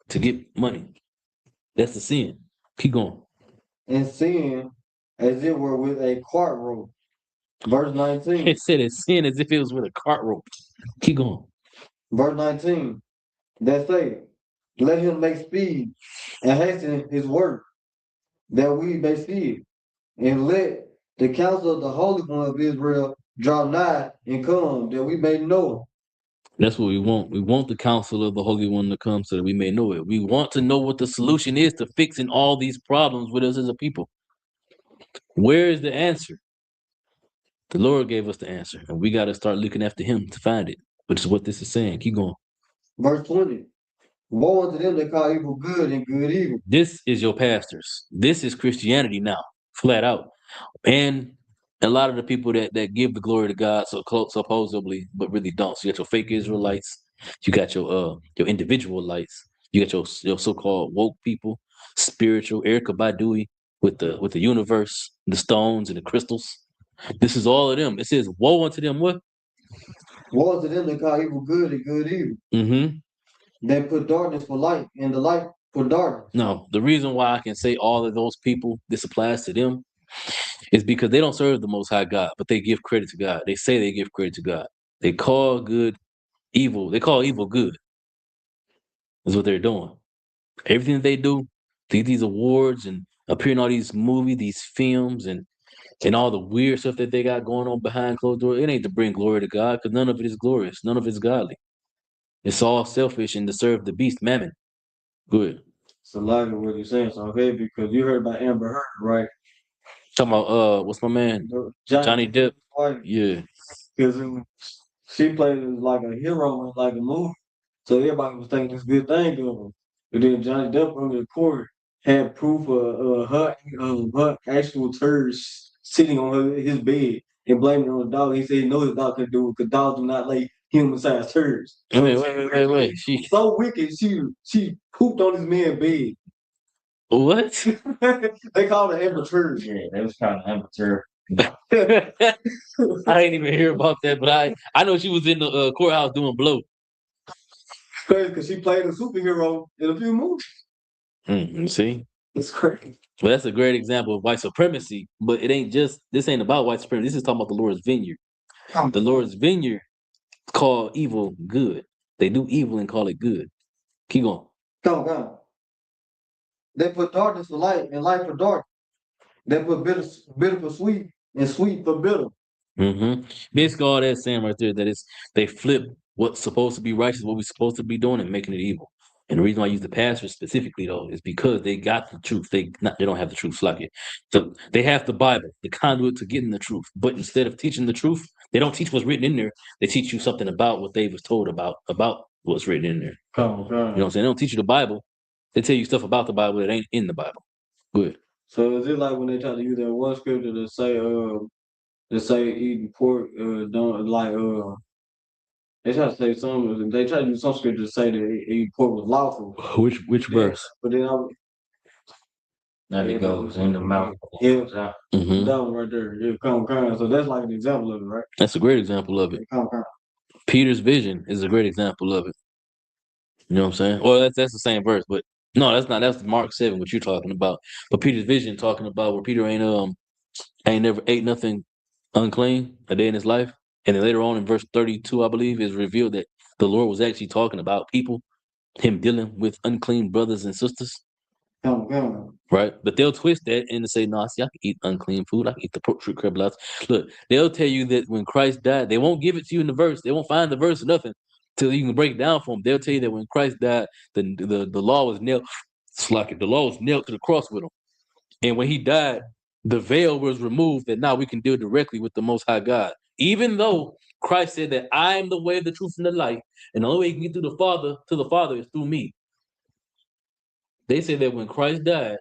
to get money. That's the sin. Keep going. And sin as it were with a cart rope. Verse 19. It said it's sin as if it was with a cart rope. Keep going. Verse 19. That say, let him make speed and hasten his work, that we may see it. And let the counsel of the Holy One of Israel draw nigh and come, that we may know. That's what we want. We want the counsel of the Holy One to come so that we may know it. We want to know what the solution is to fixing all these problems with us as a people. Where is the answer? The Lord gave us the answer, and we got to start looking after him to find it, which is what this is saying. Keep going. Verse 20. Woe unto them that call evil good and good evil. This is your pastors. This is Christianity now, flat out. And a lot of the people that give the glory to God supposedly, but really don't. So you got your fake Israelites, you got your individual lights, you got your so-called woke people, spiritual Erica Badui with the universe, the stones and the crystals. This is all of them. It says, woe unto them what? Woe unto them that call evil good and good evil. Mm-hmm. That put darkness for light and the light for darkness. No, the reason why I can say all of those people, this applies to them, is because they don't serve the Most High God, but they give credit to God. They say they give credit to God. They call good evil. They call evil good. That's what they're doing. Everything that they do, they get these awards and appear in all these movies, these films, and all the weird stuff that they got going on behind closed doors. It ain't to bring glory to God, because none of it is glorious. None of it's godly. It's all selfish and to serve the beast, mammon. Good. It's a lot of what you're saying, so okay, because you heard about Amber Heard, right? Talking about what's my man? Johnny Depp. Yeah. Because she played as like a hero in like a movie. So everybody was thinking this good thing of her. And then Johnny Depp on the court had proof of her actual turds sitting on his bed and blaming it on the dog. He said no, his dog couldn't do it because dogs do not lay human-sized turds. Wait. She so wicked, she pooped on his man's bed. What? They called it Amber Turd. Yeah, that was kind of amateur. I didn't even hear about that, but I know she was in the courthouse doing blow. Crazy, because she played a superhero in a few movies. See? It's crazy. Well, that's a great example of white supremacy, but this ain't about white supremacy. This is talking about the Lord's Vineyard. The Lord's Vineyard call evil good. They do evil and call it good. Keep going. Come on. They put darkness for light and light for dark. They put bitter for sweet and sweet for bitter. Mm-hmm. Basically, all that's saying right there that they flip what's supposed to be righteous, what we're supposed to be doing, and making it evil. And the reason why I use the pastors specifically, though, is because they got the truth. They don't have the truth, like it. So they have the Bible, the conduit to getting the truth. But instead of teaching the truth, they don't teach what's written in there. They teach you something about what they was told about what's written in there. Come on. You know what I'm saying? They don't teach you the Bible. They tell you stuff about the Bible that ain't in the Bible. Good. So is it like when they try to use that one scripture to say eating pork don't like they try to say some. They try to use some scripture to say that eating pork was lawful. Which verse? But then Now it goes in the mouth. Yeah, Mm-hmm. that one right there. Yeah, come. So that's like an example of it, right? That's a great example of it. Come. Peter's vision is a great example of it. You know what I'm saying? Well, that's the same verse, but no, that's not. That's Mark 7, what you're talking about. But Peter's vision talking about where Peter ain't never ate nothing unclean a day in his life. And then later on in verse 32, I believe, is revealed that the Lord was actually talking about people, him dealing with unclean brothers and sisters. Come. Right? But they'll twist that and say, no, see, I can eat unclean food. I can eat the pork, shrimp, crab, lobster. Look, they'll tell you that when Christ died, they won't give it to you in the verse. They won't find the verse or nothing. till you can break it down for them. They'll tell you that when Christ died, the law was nailed. It's like the law was nailed to the cross with him. And when he died, the veil was removed that now we can deal directly with the Most High God. Even though Christ said that I am the way, the truth, and the light, and the only way you can get through to the Father is through me. They say that when Christ died,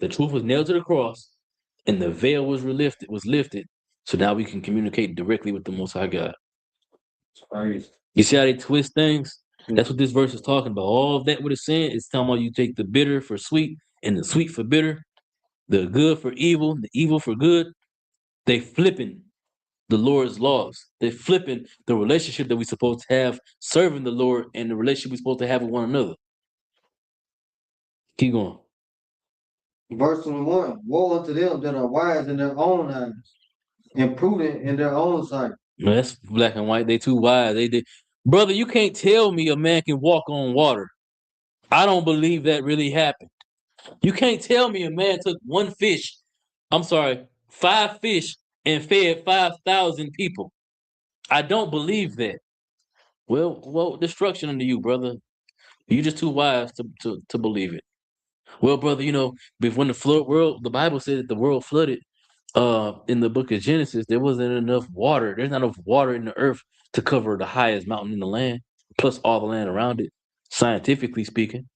the truth was nailed to the cross, and the veil was lifted. So now we can communicate directly with the Most High God. Crazy. You see how they twist things? That's what this verse is talking about. All of that what it's saying is talking about you take the bitter for sweet and the sweet for bitter, the good for evil, the evil for good. They flipping the Lord's laws. They flipping the relationship that we're supposed to have serving the Lord and the relationship we're supposed to have with one another. Keep going. Verse 21, woe unto them that are wise in their own eyes and prudent in their own sight. Man, that's black and white. They too wise. They did. Brother, you can't tell me a man can walk on water. I don't believe that really happened. You can't tell me a man took 5 fish and fed 5,000 people. I don't believe that. Well, destruction unto you, brother. You're just too wise to believe it. Well, brother, when the Bible said that the world flooded, in the book of Genesis, there wasn't enough water. There's not enough water in the earth to cover the highest mountain in the land, plus all the land around it, scientifically speaking.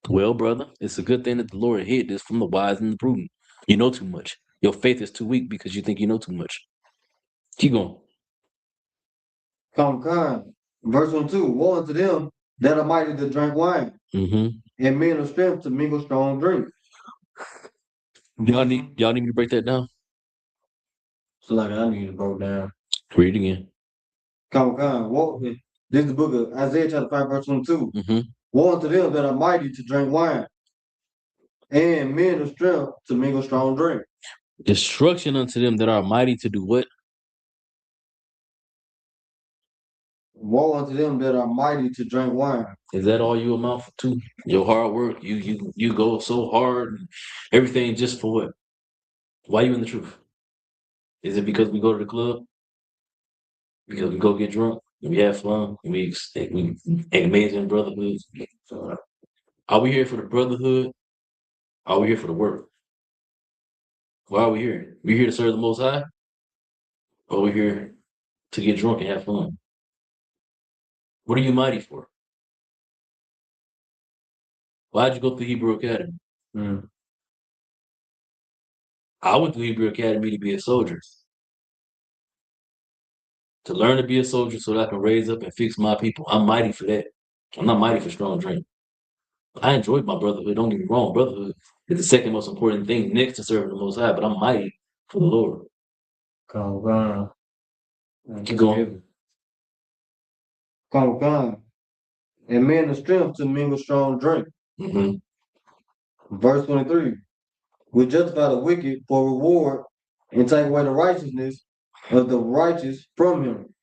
Well, brother, it's a good thing that the Lord hid this from the wise and the prudent. You know too much. Your faith is too weak because you think you know too much. Keep going. Come. Verse 22, woe unto them that are mighty to drink wine, Mm-hmm. and men of strength to mingle strong drink. Y'all need me to break that down? So like I need to go down. Read it again. Come. Woe, this is the book of Isaiah chapter 5, verse 22. Mm-hmm. Woe unto them that are mighty to drink wine, and men of strength to mingle strong drink. Destruction unto them that are mighty to do what? Woe unto them that are mighty to drink wine. Is that all you amount to? Your hard work, you go so hard, and everything just for what? Why you in the truth? Is it because we go to the club? Because we go get drunk, and we have fun, and we amazing brotherhood. Are we here for the brotherhood? Are we here for the work? Why are we here? We here to serve the Most High? Or are we here to get drunk and have fun? What are you mighty for? Why'd you go through Hebrew Academy? I went to Hebrew Academy to be a soldier. To learn to be a soldier so that I can raise up and fix my people. I'm mighty for that. I'm not mighty for strong drink. I enjoyed my brotherhood. Don't get me wrong. Brotherhood is the second most important thing next to serving the Most High, but I'm mighty for the Lord. Come. Keep going. Come. And men of strength to mingle strong drink. Mm-hmm. Verse 23. We justify the wicked for reward and take away the righteousness of the righteous from him.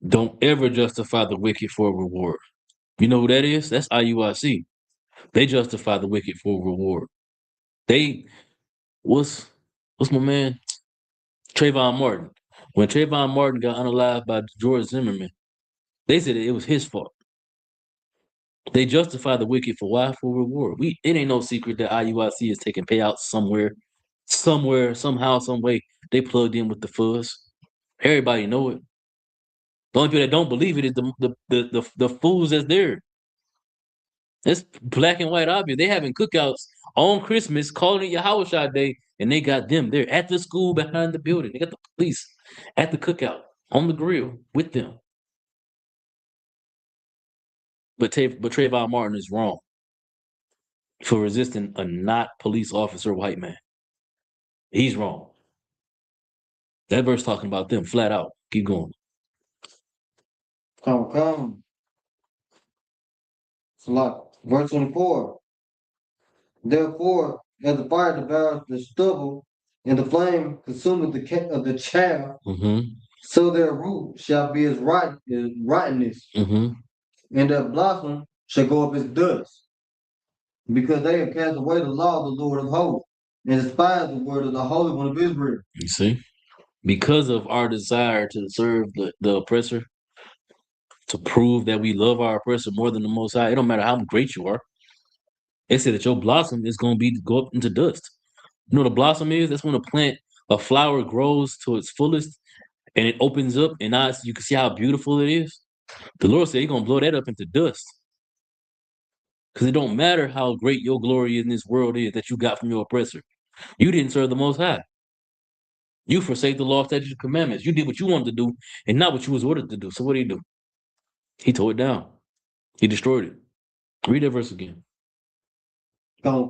Don't ever justify the wicked for a reward. You know who that is? That's IUIC. They justify the wicked for a reward. What's my man? Trayvon Martin. When Trayvon Martin got unalived by George Zimmerman, they said it was his fault. They justify the wicked for why? For reward. It ain't no secret that IUIC is taking payouts somewhere, somehow, some way. They plugged in with the fuzz. Everybody know it. The only people that don't believe it is the fools that's there. It's black and white obvious. They having cookouts on Christmas, calling it Yahweh Day, and they got them there at the school behind the building. They got the police at the cookout on the grill with them. But Trayvon Martin is wrong for resisting a not police officer white man. He's wrong. That verse talking about them flat out. Keep going. Come. Verse 24. Therefore, as the fire devours the stubble, and the flame consumeth the chaff, so their root shall be as rottenness, and their blossom shall go up as dust, because they have cast away the law of the Lord of hosts, and despised the word of the Holy One of Israel. You see? Because of our desire to serve the oppressor, to prove that we love our oppressor more than the Most High. It don't matter how great you are. It said that your blossom is going to be go up into dust. You know what a blossom is? That's when a flower grows to its fullest and it opens up, and now you can see how beautiful it is. The Lord said He's going to blow that up into dust. Because it don't matter how great your glory in this world is that you got from your oppressor. You didn't serve the Most High. You forsake the law, statutes, and commandments. You did what you wanted to do and not what you was ordered to do. So what did He do? He tore it down. He destroyed it. Read that verse again. Come.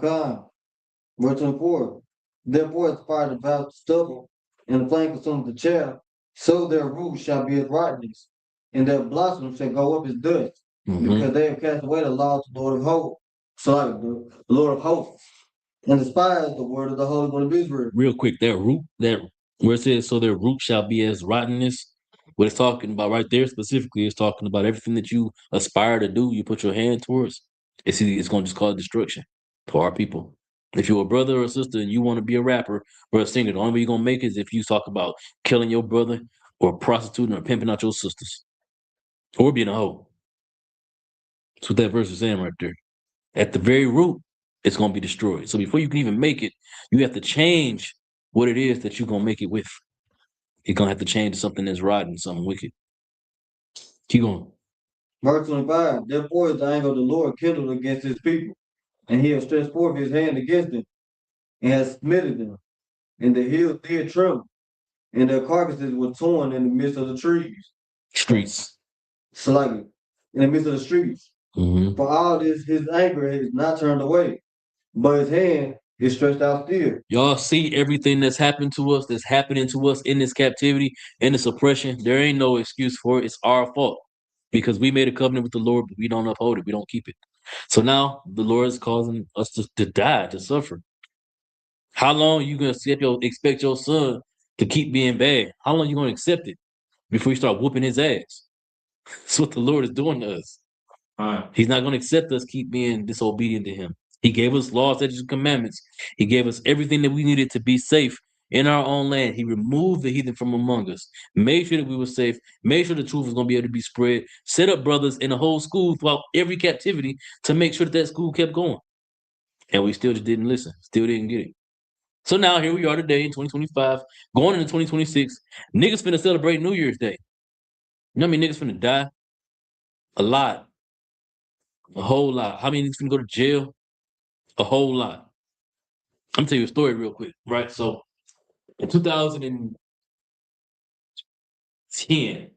Verse 24. Therefore is fire devout the stubble, and the flame consumes the chaff, so their roots shall be as rottenness, and their blossoms shall go up as dust, because they have cast away the law of the Lord of hosts. So like the Lord of hosts, and despised the word of the Holy One of Israel. Real quick, that where it says, so their root shall be as rottenness. What it's talking about right there specifically is talking about everything that you aspire to do, you put your hand towards. It's going to just cause destruction for our people. If you're a brother or a sister and you want to be a rapper or a singer, the only way you're going to make it is if you talk about killing your brother or prostituting or pimping out your sisters or being a hoe. That's what that verse is saying right there. At the very root, it's going to be destroyed. So before you can even make it, you have to change what it is that you're going to make it with. You're going to have to change to something that's rotten, something wicked. Keep going. Verse 25. Therefore is the anger of the Lord kindled against his people, and he has stretched forth his hand against them, and has smitten them, and the hills did tremble, and their carcasses were torn in the midst of the trees. Streets. So like in the midst of the streets. For all this, his anger is not turned away, but his hand is stretched out still. Y'all see everything that's happened to us, that's happening to us in this captivity, in this oppression. There ain't no excuse for it. It's our fault because we made a covenant with the Lord, but we don't uphold it. We don't keep it. So now the Lord is causing us to die, to suffer. How long you gonna expect your son to keep being bad? How long you gonna accept it before you start whooping his ass? That's what the Lord is doing to us. He's not gonna accept us keep being disobedient to Him. He gave us laws, statutes, and commandments. He gave us everything that we needed to be safe in our own land. He removed the heathen from among us, made sure that we were safe, made sure the truth was gonna be able to be spread, set up brothers in the whole school throughout every captivity to make sure that school kept going. And we still just didn't listen, still didn't get it. So now here we are today in 2025, going into 2026. Niggas finna celebrate New Year's Day. You know how many niggas finna die? A lot. A whole lot. How many niggas finna go to jail? A whole lot. I'm gonna tell you a story real quick, right? So in 2010,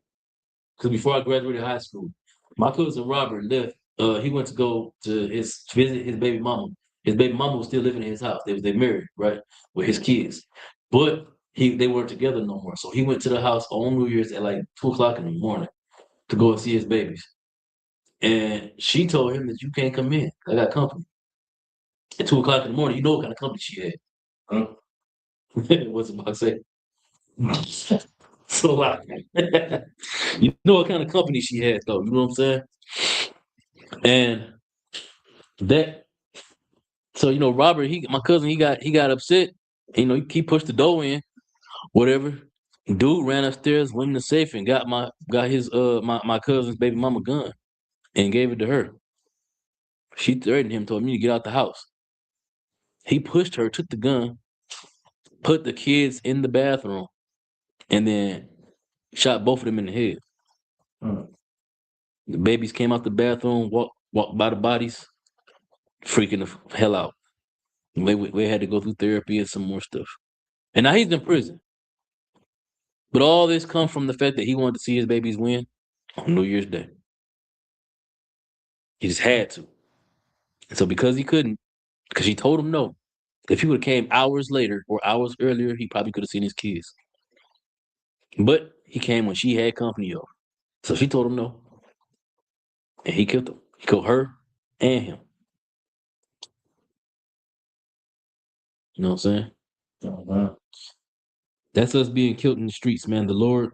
because before I graduated high school, my cousin Robert left. He went to go to visit his baby mama. His baby mama was still living in his house. They married, right, with his kids, but they weren't together no more. So he went to the house on New Year's at like 2:00 in the morning to go and see his babies. And she told him that you can't come in. I got company. At 2:00 in the morning, you know what kind of company she had. Huh? What's about to say? So like, you know what kind of company she had, though. You know what I'm saying? And so Robert, my cousin, he got upset. He pushed the door in, whatever. Dude ran upstairs, went in the safe, and got my cousin's baby mama gun and gave it to her. She threatened him, told me to get out the house. He pushed her, took the gun, put the kids in the bathroom, and then shot both of them in the head. The babies came out the bathroom, walked by the bodies, freaking the hell out. We had to go through therapy and some more stuff. And now he's in prison. But all this comes from the fact that he wanted to see his babies win on New Year's Day. He just had to. And so because he couldn't, because she told him no, if he would have came hours later or hours earlier, he probably could have seen his kids. But he came when she had company over. So she told him no. And he killed them. He killed her and him. You know what I'm saying? That's us being killed in the streets, man. The Lord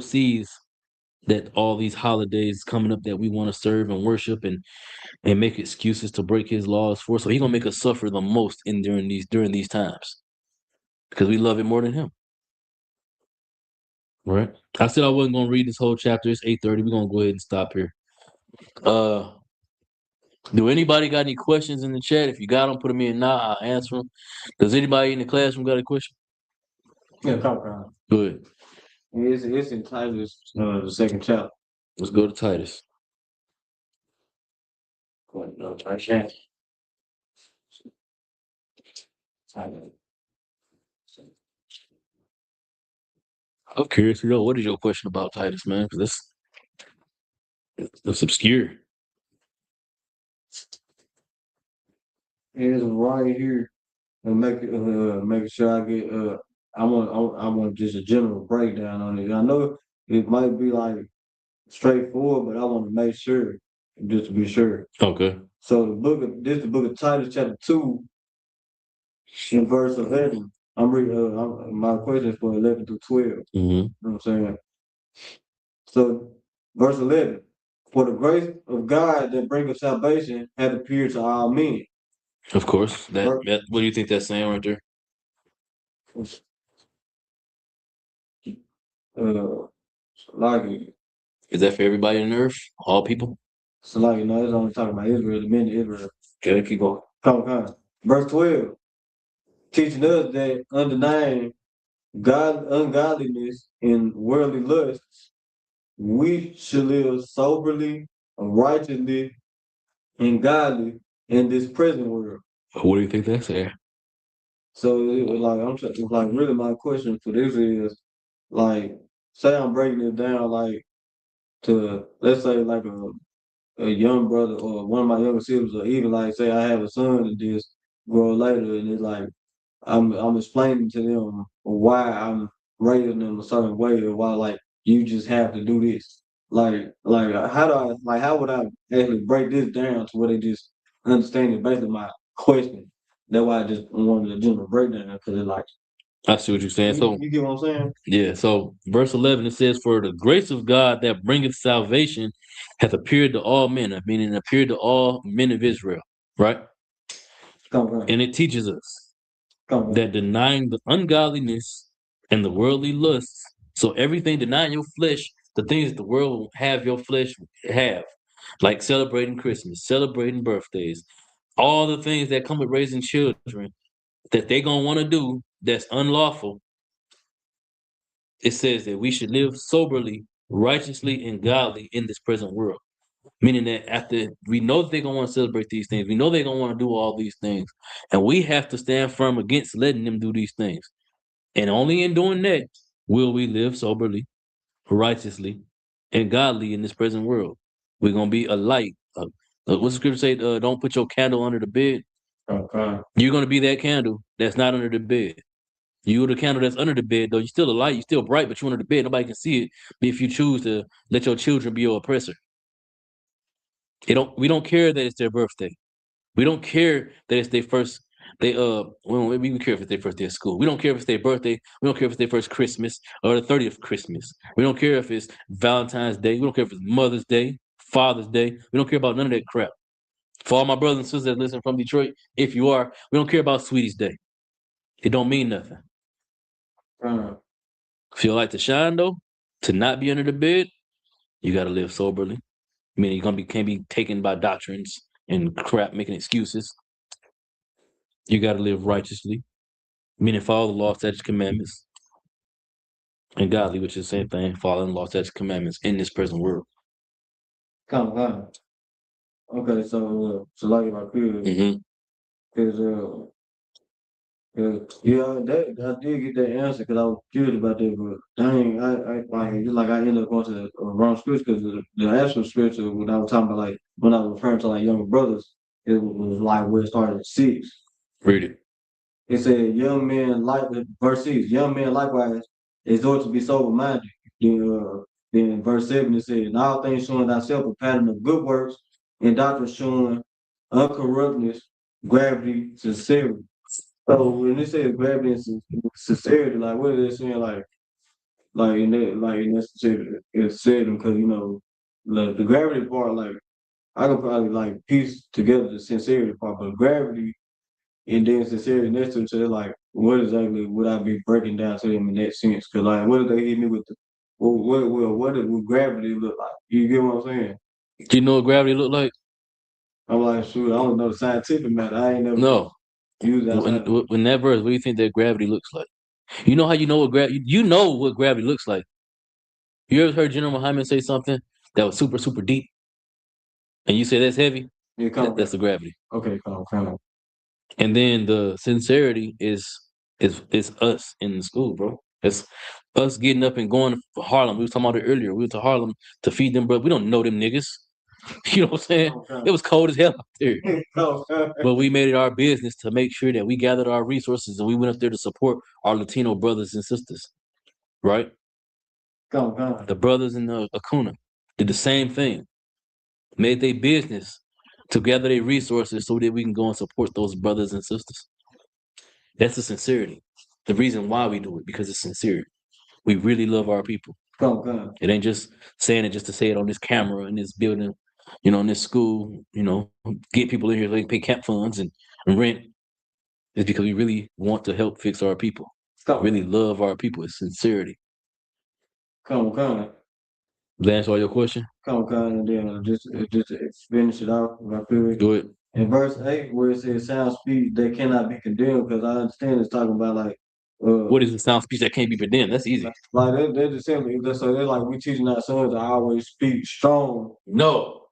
sees that all these holidays coming up that we want to serve and worship and make excuses to break His laws for. So He's gonna make us suffer the most during these times because we love it more than Him. Right. I said I wasn't gonna read this whole chapter. It's 8:30. We're gonna go ahead and stop here. Uh do anybody got any questions in the chat? If you got them, put them in now. I'll answer them. Does anybody in the classroom got a question? Yeah, come on. Good. It's in Titus, the second chapter. Let's go to Titus. I'm curious to know what is your question about Titus, man? Because that's obscure. It's right here, and making sure I get I want just a general breakdown on it. I know it might be like straightforward, but I want to make sure just to be sure. Okay. So the book of Titus chapter 2 in verse 11. I'm reading. My question is for 11 through 12. Mm-hmm. You know what I'm saying? So verse 11. For the grace of God that bringeth salvation hath appeared to all men. Of course. That what do you think that's saying right there? Like Is that for everybody on earth? All people? so like it's only talking about Israel, the men of Israel. Okay, keep going. Come. Verse 12, teaching us that undenying ungodliness and worldly lusts, we should live soberly, righteously, and godly in this present world. What do you think that's saying? So really my question for this is like, say I'm breaking it down like to, let's say like a young brother or one of my younger siblings, or even like say I have a son that just grow later, and it's like I'm explaining to them why I'm raising them a certain way, or why like you just have to do this. How would I actually break this down to where they just understand it? Basically, my question. That's why I just wanted a general breakdown, because it's like, I see what you're saying. So you get what I'm saying? yeah, so verse 11 it says, "For the grace of God that bringeth salvation hath appeared to all men," meaning it appeared to all men of Israel, right? Come on. And it teaches us that denying the ungodliness and the worldly lusts, so everything denying your flesh, the things that the world will have your flesh have, like celebrating Christmas, celebrating birthdays, all the things that come with raising children that they gonna want to do that's unlawful. It says that we should live soberly, righteously, and godly in this present world. Meaning that after we know that they're gonna want to celebrate these things, we know they're gonna want to do all these things, and we have to stand firm against letting them do these things. And only in doing that will we live soberly, righteously, and godly in this present world. We're gonna be a light. What's the scripture say? Don't put your candle under the bed. Okay. You're gonna be that candle that's not under the bed. You're the candle that's under the bed, though. You're still a light. You're still bright, but you're under the bed. Nobody can see it. But if you choose to let your children be your oppressor, we don't care that it's their birthday. We don't care that it's their first. We care if it's their first day of school. We don't care if it's their birthday. We don't care if it's their first Christmas or the 30th Christmas. We don't care if it's Valentine's Day. We don't care if it's Mother's Day, Father's Day. We don't care about none of that crap. For all my brothers and sisters that listen from Detroit, if you are, we don't care about Sweetie's Day. It don't mean nothing. Feel like to shine though, to not be under the bed, you gotta live soberly. Meaning can't be taken by doctrines and crap making excuses. You gotta live righteously, meaning follow the law, statutes, commandments, and godly, which is the same thing, following law, statutes, commandments in this present world. Come on. Okay, so like if I could, because I did get that answer because I was curious about that, but dang, I ended up going to the wrong scripture, because the actual scripture when I was talking about like when I was referring to like younger brothers, it was like where it started at 6. Read it. It said, "Young men verse 6, young men likewise exhort to be sober minded." Then verse 7 it said, "In all things showing thyself a pattern of good works, and doctrine showing uncorruptness, gravity, sincerity." So when it says gravity and sincerity, like what is it saying? In that sincerity, it's said because the gravity part, like I could probably like piece together the sincerity part, but gravity and then sincerity next to each other, like what exactly would I be breaking down to them in that sense? Because like what if they hit me with what would gravity look like? You get what I'm saying? Do you know what gravity look like? I'm like, shoot, I don't know the scientific matter. I ain't never No. used that. When that verse, what do you think that gravity looks like? You know how you know what gravity? You know what gravity looks like. You ever heard General Muhammad say something that was super, super deep, and you say that's heavy? Yeah, That's the gravity. Okay, come on. And then the sincerity is us in the school, bro. It's us getting up and going to Harlem. We was talking about it earlier. We went to Harlem to feed them, bro. We don't know them niggas. You know what I'm saying? Okay. It was cold as hell out there. Okay. But we made it our business to make sure that we gathered our resources and we went up there to support our Latino brothers and sisters. Right? Come on. The brothers in the Acuna did the same thing. Made their business to gather their resources so that we can go and support those brothers and sisters. That's the sincerity. The reason why we do it, because it's sincere. We really love our people. Come on. It ain't just saying it just to say it on this camera in this building, you know, in this school, you know, get people in here so they can pay camp funds and rent. It's because we really want to help fix our people. Really love our people. It's sincerity. Come on. Did I answer all your question? Come on, and then just to finish it off, if I feel Go ahead. in verse 8, where it says sound speech that cannot be condemned, because I understand it's talking about like what is the sound speech that can't be condemned? That's easy. Like they're just simply so they're like we teaching our sons to always speak strong. No.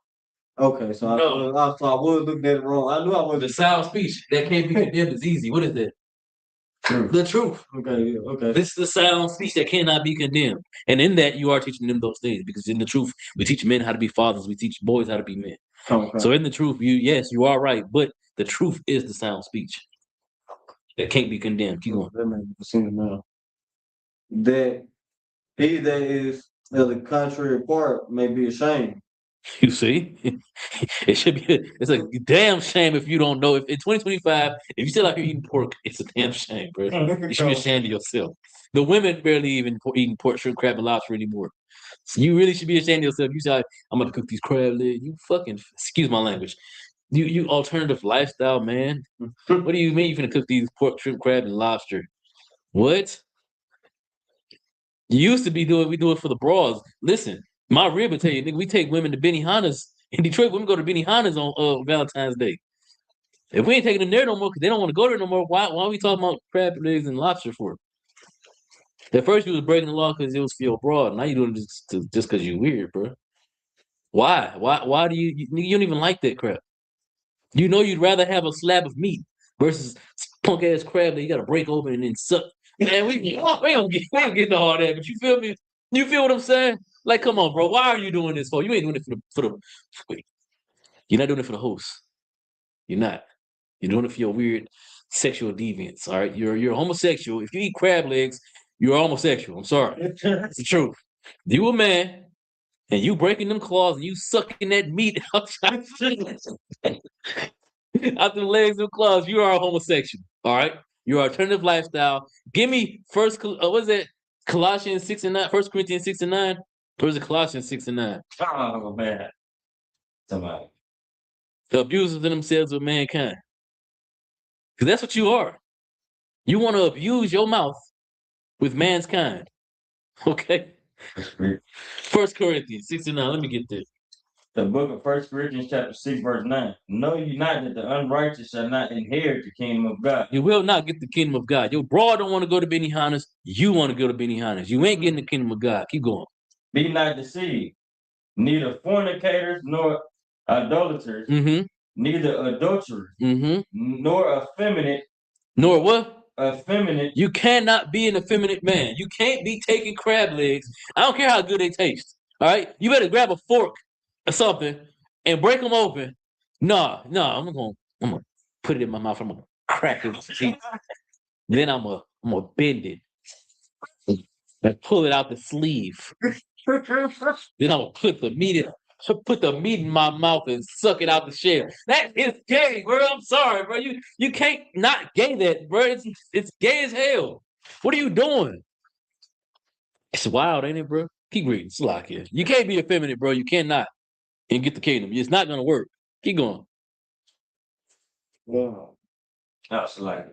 Okay, so I was looking at it wrong. I knew I was The sound speech that can't be condemned is easy. What is that? Truth. The truth. Okay. This is the sound speech that cannot be condemned. And in that, you are teaching them those things because in the truth, we teach men how to be fathers. We teach boys how to be men. Okay. So in the truth, you are right. But the truth is the sound speech that can't be condemned. Keep going. That makes sense now. That he that is of the contrary part may be ashamed. You see, it should be. It's a damn shame if you don't know. If in 2025, if you still out here eating pork, it's a damn shame, bro. You should be ashamed of yourself. The women barely even eating pork, shrimp, crab, and lobster anymore. So you really should be ashamed of yourself. You say, "I'm gonna cook these crab legs." You fucking excuse my language. You alternative lifestyle man. What do you mean you gonna cook these pork, shrimp, crab, and lobster? What? You used to be doing. We do it for the bras. Listen. My rib will tell you, nigga, we take women to Benihana's. In Detroit, women go to Benihana's on Valentine's Day. If we ain't taking them there no more because they don't want to go there no more, why are we talking about crab legs and lobster for? At first, you was breaking the law because it was for your broad. Now you doing it just because you weird, bro. Why? Why do you don't even like that crap? You know you'd rather have a slab of meat versus punk ass crab that you got to break open and then suck. Man, we don't get to all that, but you feel me? You feel what I'm saying? Like, come on, bro. Why are you doing this for? You ain't doing it for the. You're not doing it for the host. You're not. You're doing it for your weird sexual deviance. All right. You're homosexual. If you eat crab legs, you're homosexual. I'm sorry. It's the truth. You a man, and you breaking them claws and you sucking that meat out the legs and claws. You are a homosexual. All right. Your alternative lifestyle. Give me first. What is it? Colossians 6:9. 1 Corinthians 6:9. Or is it Colossians 6:9? Oh man. Somebody. The abusers of themselves with mankind. Because that's what you are. You want to abuse your mouth with mankind. Okay? 1 Corinthians 6:9. Let me get this. The book of 1 Corinthians chapter 6, verse 9. Know ye not that the unrighteous shall not inherit the kingdom of God. You will not get the kingdom of God. Your broad don't want to go to Benihana's. You want to go to Benihana's. You ain't getting the kingdom of God. Keep going. Be not deceived, neither fornicators nor idolaters, neither adulterers, nor effeminate. Nor what? Effeminate. You cannot be an effeminate man. You can't be taking crab legs. I don't care how good they taste. All right? You better grab a fork or something and break them open. No, I'm gonna put it in my mouth. I'm gonna crack it with teeth. Then I'm gonna bend it and pull it out the sleeve. Then I'm gonna put the meat in my mouth and suck it out the shell. That is gay, bro. I'm sorry, bro. You can't not gay that, bro. It's gay as hell. What are you doing? It's wild, ain't it, bro? Keep reading. Slack here. You can't be effeminate, bro. You cannot. And get the kingdom. It's not gonna work. Keep going. Wow. That's like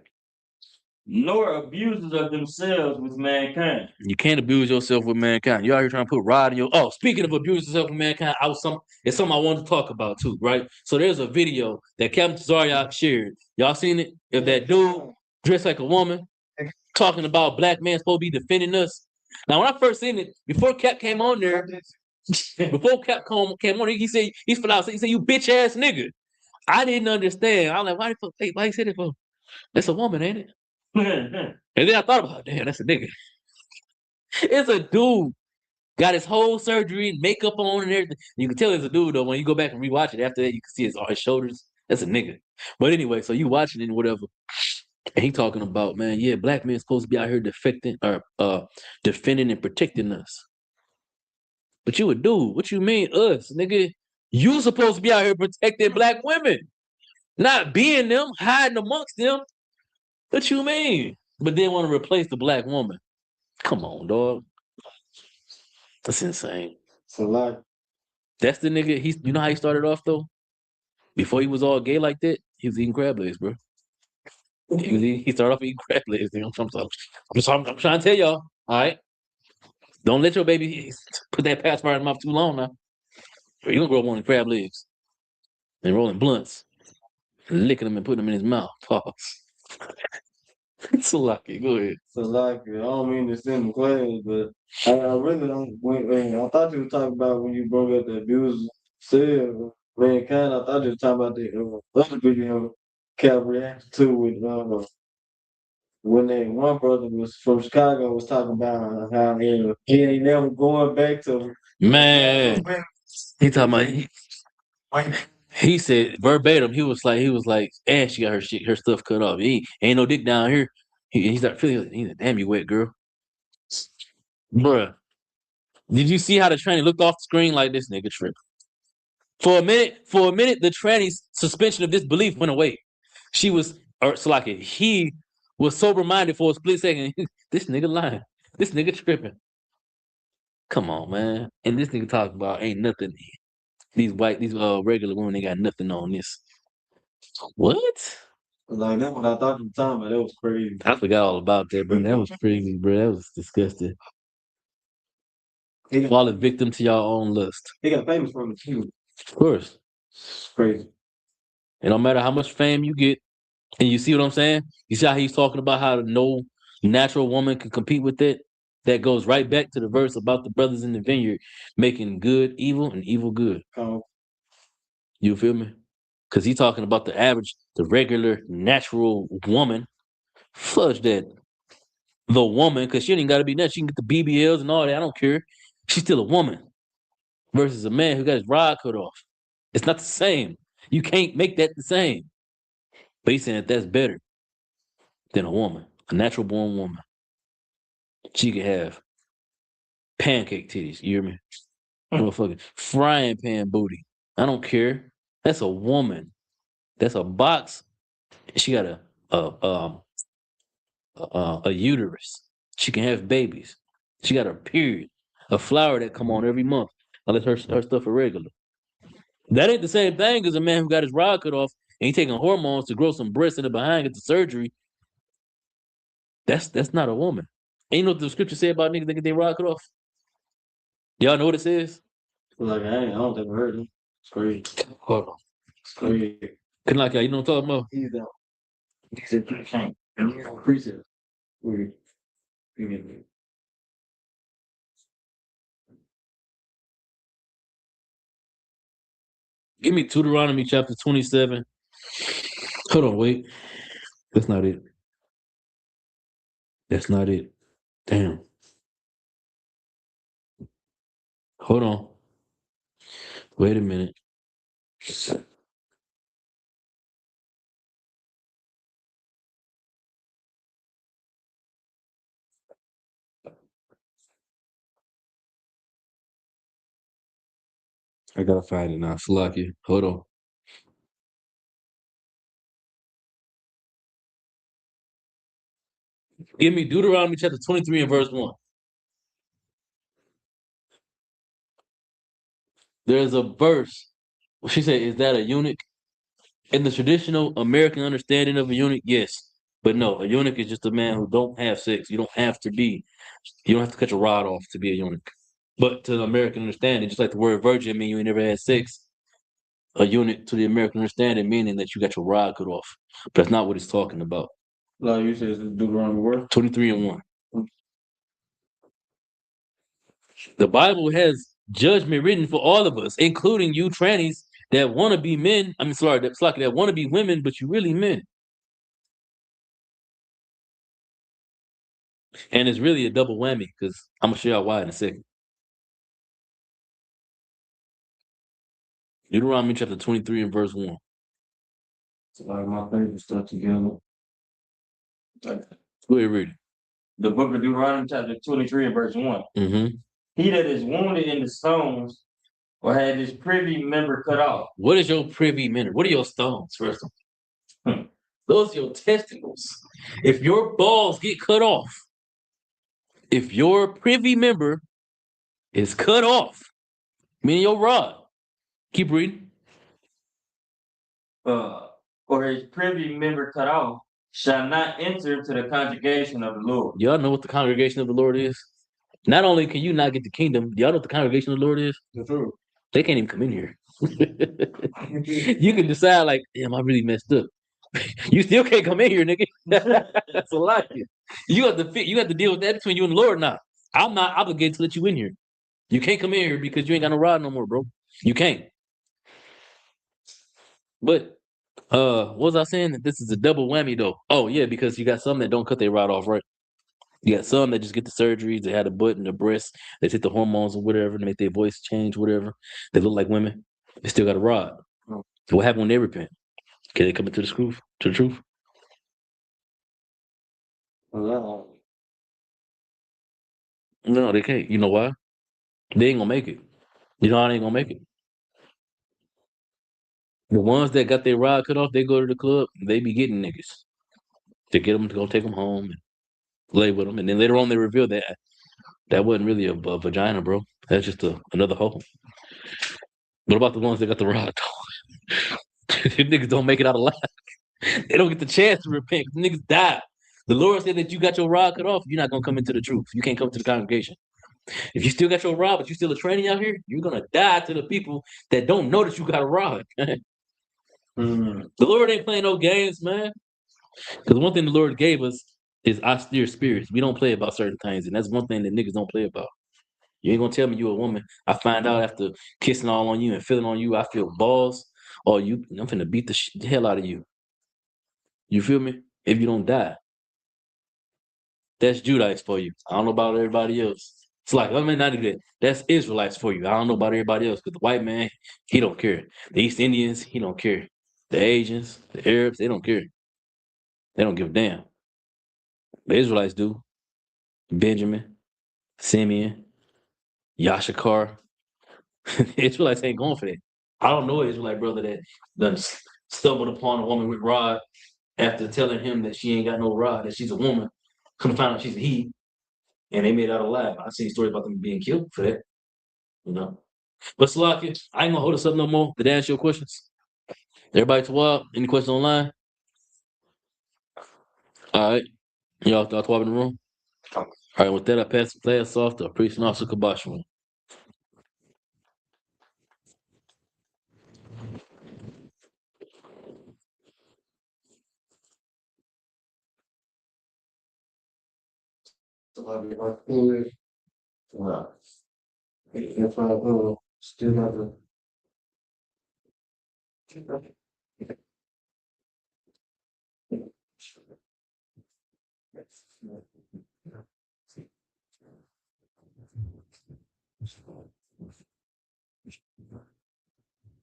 nor abusers of themselves with mankind. You can't abuse yourself with mankind. You out here trying to put rod in your. Oh, speaking of abusing yourself with mankind, it's something I wanted to talk about too, right? So there's a video that Captain Zaryak shared. Y'all seen it? If that dude dressed like a woman talking about black man supposed to be defending us. Now, when I first seen it, before Cap came on there, came on, he said he's for out. He said, "You bitch ass nigga." I didn't understand. I was like, why he said it for? That's a woman, ain't it? And then I thought about, damn, that's a nigga. It's a dude. Got his whole surgery and makeup on and everything. You can tell it's a dude though. When you go back and rewatch it after that, you can see his shoulders. That's a nigga. But anyway, so you watching it and whatever. And he talking about, man, yeah, black men supposed to be out here defending and protecting us. But you a dude. What you mean us, nigga? You supposed to be out here protecting black women. Not being them, hiding amongst them. What you mean? But then want to replace the black woman. Come on, dog. That's insane. So like, That's the nigga. You know how he started off though? Before he was all gay like that, he was eating crab legs, bro. He started off eating crab legs. I'm trying to tell y'all. All right, don't let your baby put that pacifier in his mouth too long now. Or you gonna grow up wanting crab legs and rolling blunts, and licking them and putting them in his mouth. Pause. It's lucky. Go ahead. so like, I don't mean to send the class, but I really don't. When I thought you were talking about when you brought up the abuse self mankind. I thought you were talking about the other video Cap reacted to with when that one brother was from Chicago was talking about how he ain't never going back to Man, he talking about. He said verbatim. He was like, and she got her stuff cut off. Ain't no dick down here. He started feeling. He's like, damn, you wet girl, bruh. Did you see how the tranny looked off the screen like this nigga trip? For a minute, the tranny's suspension of disbelief went away. She was, or so like he was sober minded for a split second. This nigga lying. This nigga tripping. Come on, man. And this nigga talking about ain't nothing. These regular women, they got nothing on this. What? like that. When I thought you were talking about, that was crazy. I forgot all about that, bro. That was crazy, bro. That was disgusting. Fall a victim to your own lust. He got famous from it too. Of course. It's crazy. It don't matter how much fame you get. And you see what I'm saying? You see how he's talking about how no natural woman can compete with it? That goes right back to the verse about the brothers in the vineyard making good evil and evil good. You feel me? Because he's talking about the regular, natural woman. Fudge that. The woman, because she ain't got to be nuts. She can get the BBLs and all that. I don't care. She's still a woman. Versus a man who got his rod cut off. It's not the same. You can't make that the same. But he's saying that's better than a woman, a natural born woman. She could have pancake titties. You hear me? Motherfucking frying pan booty. I don't care. That's a woman. That's a box. She got a uterus. She can have babies. She got a period, a flower that come on every month. Unless her stuff are regular. That ain't the same thing as a man who got his rod cut off and he taking hormones to grow some breasts in the behind, get the surgery. That's not a woman. And you know what the scripture say about niggas that get their rod cut off? Y'all know what it says? Like I don't think I heard him. It's crazy. Hold on. It's crazy. Couldn't like you know what I'm talking about? He's down. He said you can't. Appreciate it. Give me Deuteronomy chapter 27. Hold on, wait. That's not it. That's not it. Damn. Hold on. Wait a minute. I gotta find it now. Slacky. Hold on. Give me Deuteronomy chapter 23 and verse 1. There's a verse. She said, is that a eunuch? In the traditional American understanding of a eunuch, yes. But no, a eunuch is just a man who don't have sex. You don't have to cut your rod off to be a eunuch. But to the American understanding, just like the word virgin mean you ain't never had sex, a eunuch to the American understanding meaning that you got your rod cut off. But that's not what it's talking about. Like you said, it's Deuteronomy word. 23:1. The Bible has judgment written for all of us, including you trannies that want to be men. I mean, sorry, that want to be women, but you really men. And it's really a double whammy because I'm gonna show y'all why in a second. Deuteronomy chapter 23 and verse 1. It's like my favorite stuff together. Go ahead, read it. The book of Deuteronomy, chapter 23 and verse 1. Mm-hmm. He that is wounded in the stones or had his privy member cut off. What is your privy member? What are your stones, first of all? Those are your testicles. If your balls get cut off, if your privy member is cut off, meaning your rod, keep reading. Or his privy member cut off, shall not enter into the congregation of the Lord. Y'all know what the congregation of the Lord is? Not only can you not get the kingdom, y'all know what the congregation of the Lord is? The truth. They can't even come in here. You can decide, like, damn, I really messed up. You still can't come in here, nigga. That's a lie. You have to deal with that between you and the Lord now. I'm not obligated to let you in here. You can't come in here because you ain't got no rod no more, bro. You can't. But what was I saying? That this is a double whammy though. Oh yeah, because you got some that don't cut their rod off, right? You got some that just get the surgeries, they had a butt and the breast, they take the hormones or whatever to make their voice change, whatever. They look like women. They still got a rod. So what happened when they repent? Can they come into the truth? No. No, they can't. You know why? They ain't gonna make it. You know how they ain't gonna make it? The ones that got their rod cut off, they go to the club, they be getting niggas to get them to go take them home and lay with them. And then later on, they reveal that wasn't really a vagina, bro. That's just another hole. What about the ones that got the rod, though? These niggas don't make it out alive. They don't get the chance to repent. The niggas die. The Lord said that you got your rod cut off, you're not gonna come into the truth. You can't come to the congregation. If you still got your rod, but you still a tranny out here, you're gonna die to the people that don't know that you got a rod. The Lord ain't playing no games, man. Because one thing the Lord gave us is austere spirits. We don't play about certain things, and that's one thing that niggas don't play about. You ain't gonna tell me you a woman. I find out after kissing all on you and feeling on you, I feel balls. Or I'm finna beat the hell out of you. You feel me? If you don't die. That's Judites for you. I don't know about everybody else. It's like, I mean, not even that. That's Israelites for you. I don't know about everybody else, because the white man, he don't care. The East Indians, he don't care. The Asians, the Arabs, they don't care. They don't give a damn. The Israelites do. Benjamin, Simeon, Yashakar. Israelites ain't going for that. I don't know an Israelite brother that done stumbled upon a woman with rod after telling him that she ain't got no rod, that she's a woman. Come to find out she's a he. And they made out alive. I've seen stories about them being killed for that. You know. But Salaki, I ain't gonna hold us up no more. Did I answer your questions? Everybody to wild? Any questions online? All right. Y'all talk in the room? All right, with that, I pass the class off to Priest and Officer Kabashman. So if I could, if I still have a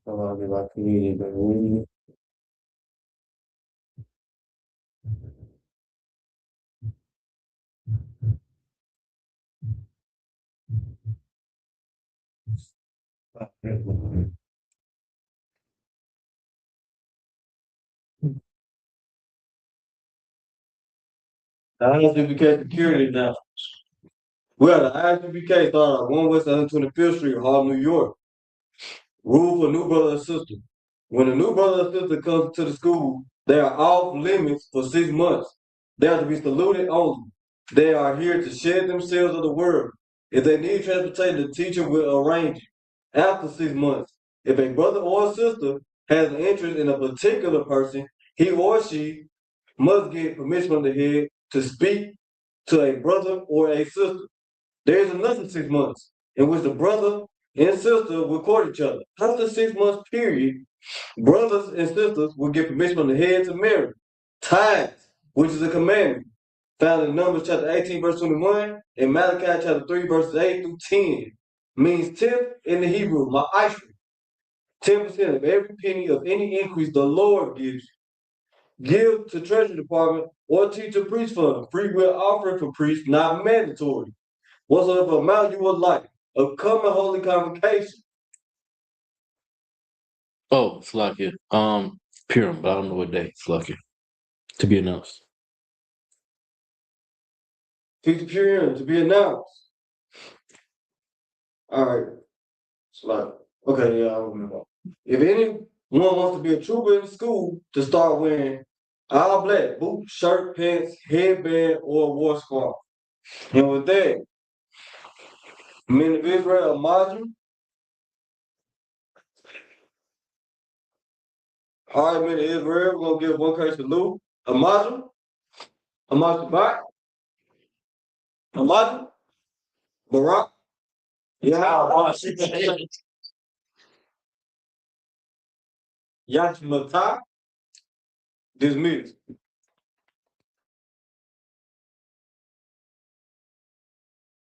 I'll be like community, but we the ISUPK security now. Well, the ISUPK started at 1 West 125th Street, Harlem, New York. Rule for new brother and sister. When a new brother or sister comes to the school, they are off limits for 6 months. They are to be saluted only. They are here to shed themselves of the world. If they need transportation, the teacher will arrange it. After 6 months, if a brother or sister has an interest in a particular person, he or she must get permission from the head to speak to a brother or a sister. There is another 6 months in which the brother and sister will court each other. After the 6 months period, brothers and sisters will get permission from the head to marry. Tithes, which is a commandment, found in Numbers chapter 18, verse 21, and Malachi chapter 3, verses 8 through 10, means tenth in the Hebrew, ma'ashri. 10% of every penny of any increase the Lord gives you. Give to Treasury Department or teacher priest fund. Free will offering for priests, not mandatory. Whatsoever amount you would like. A common holy convocation. Oh, Slakia. Purim, but I don't know what day. Slakia. To be announced. Feast of Purim to be announced. All right. Slakia. Okay, yeah, I remember. If anyone wants to be a trooper in school, to start wearing all black boots, shirt, pants, headband, or war scarf. And with that, men of Israel, Majum. All right, men of Israel, we're going to give one curse salute. Amazim, Amazim, Amazim, Barak, Yashmata, dismissed.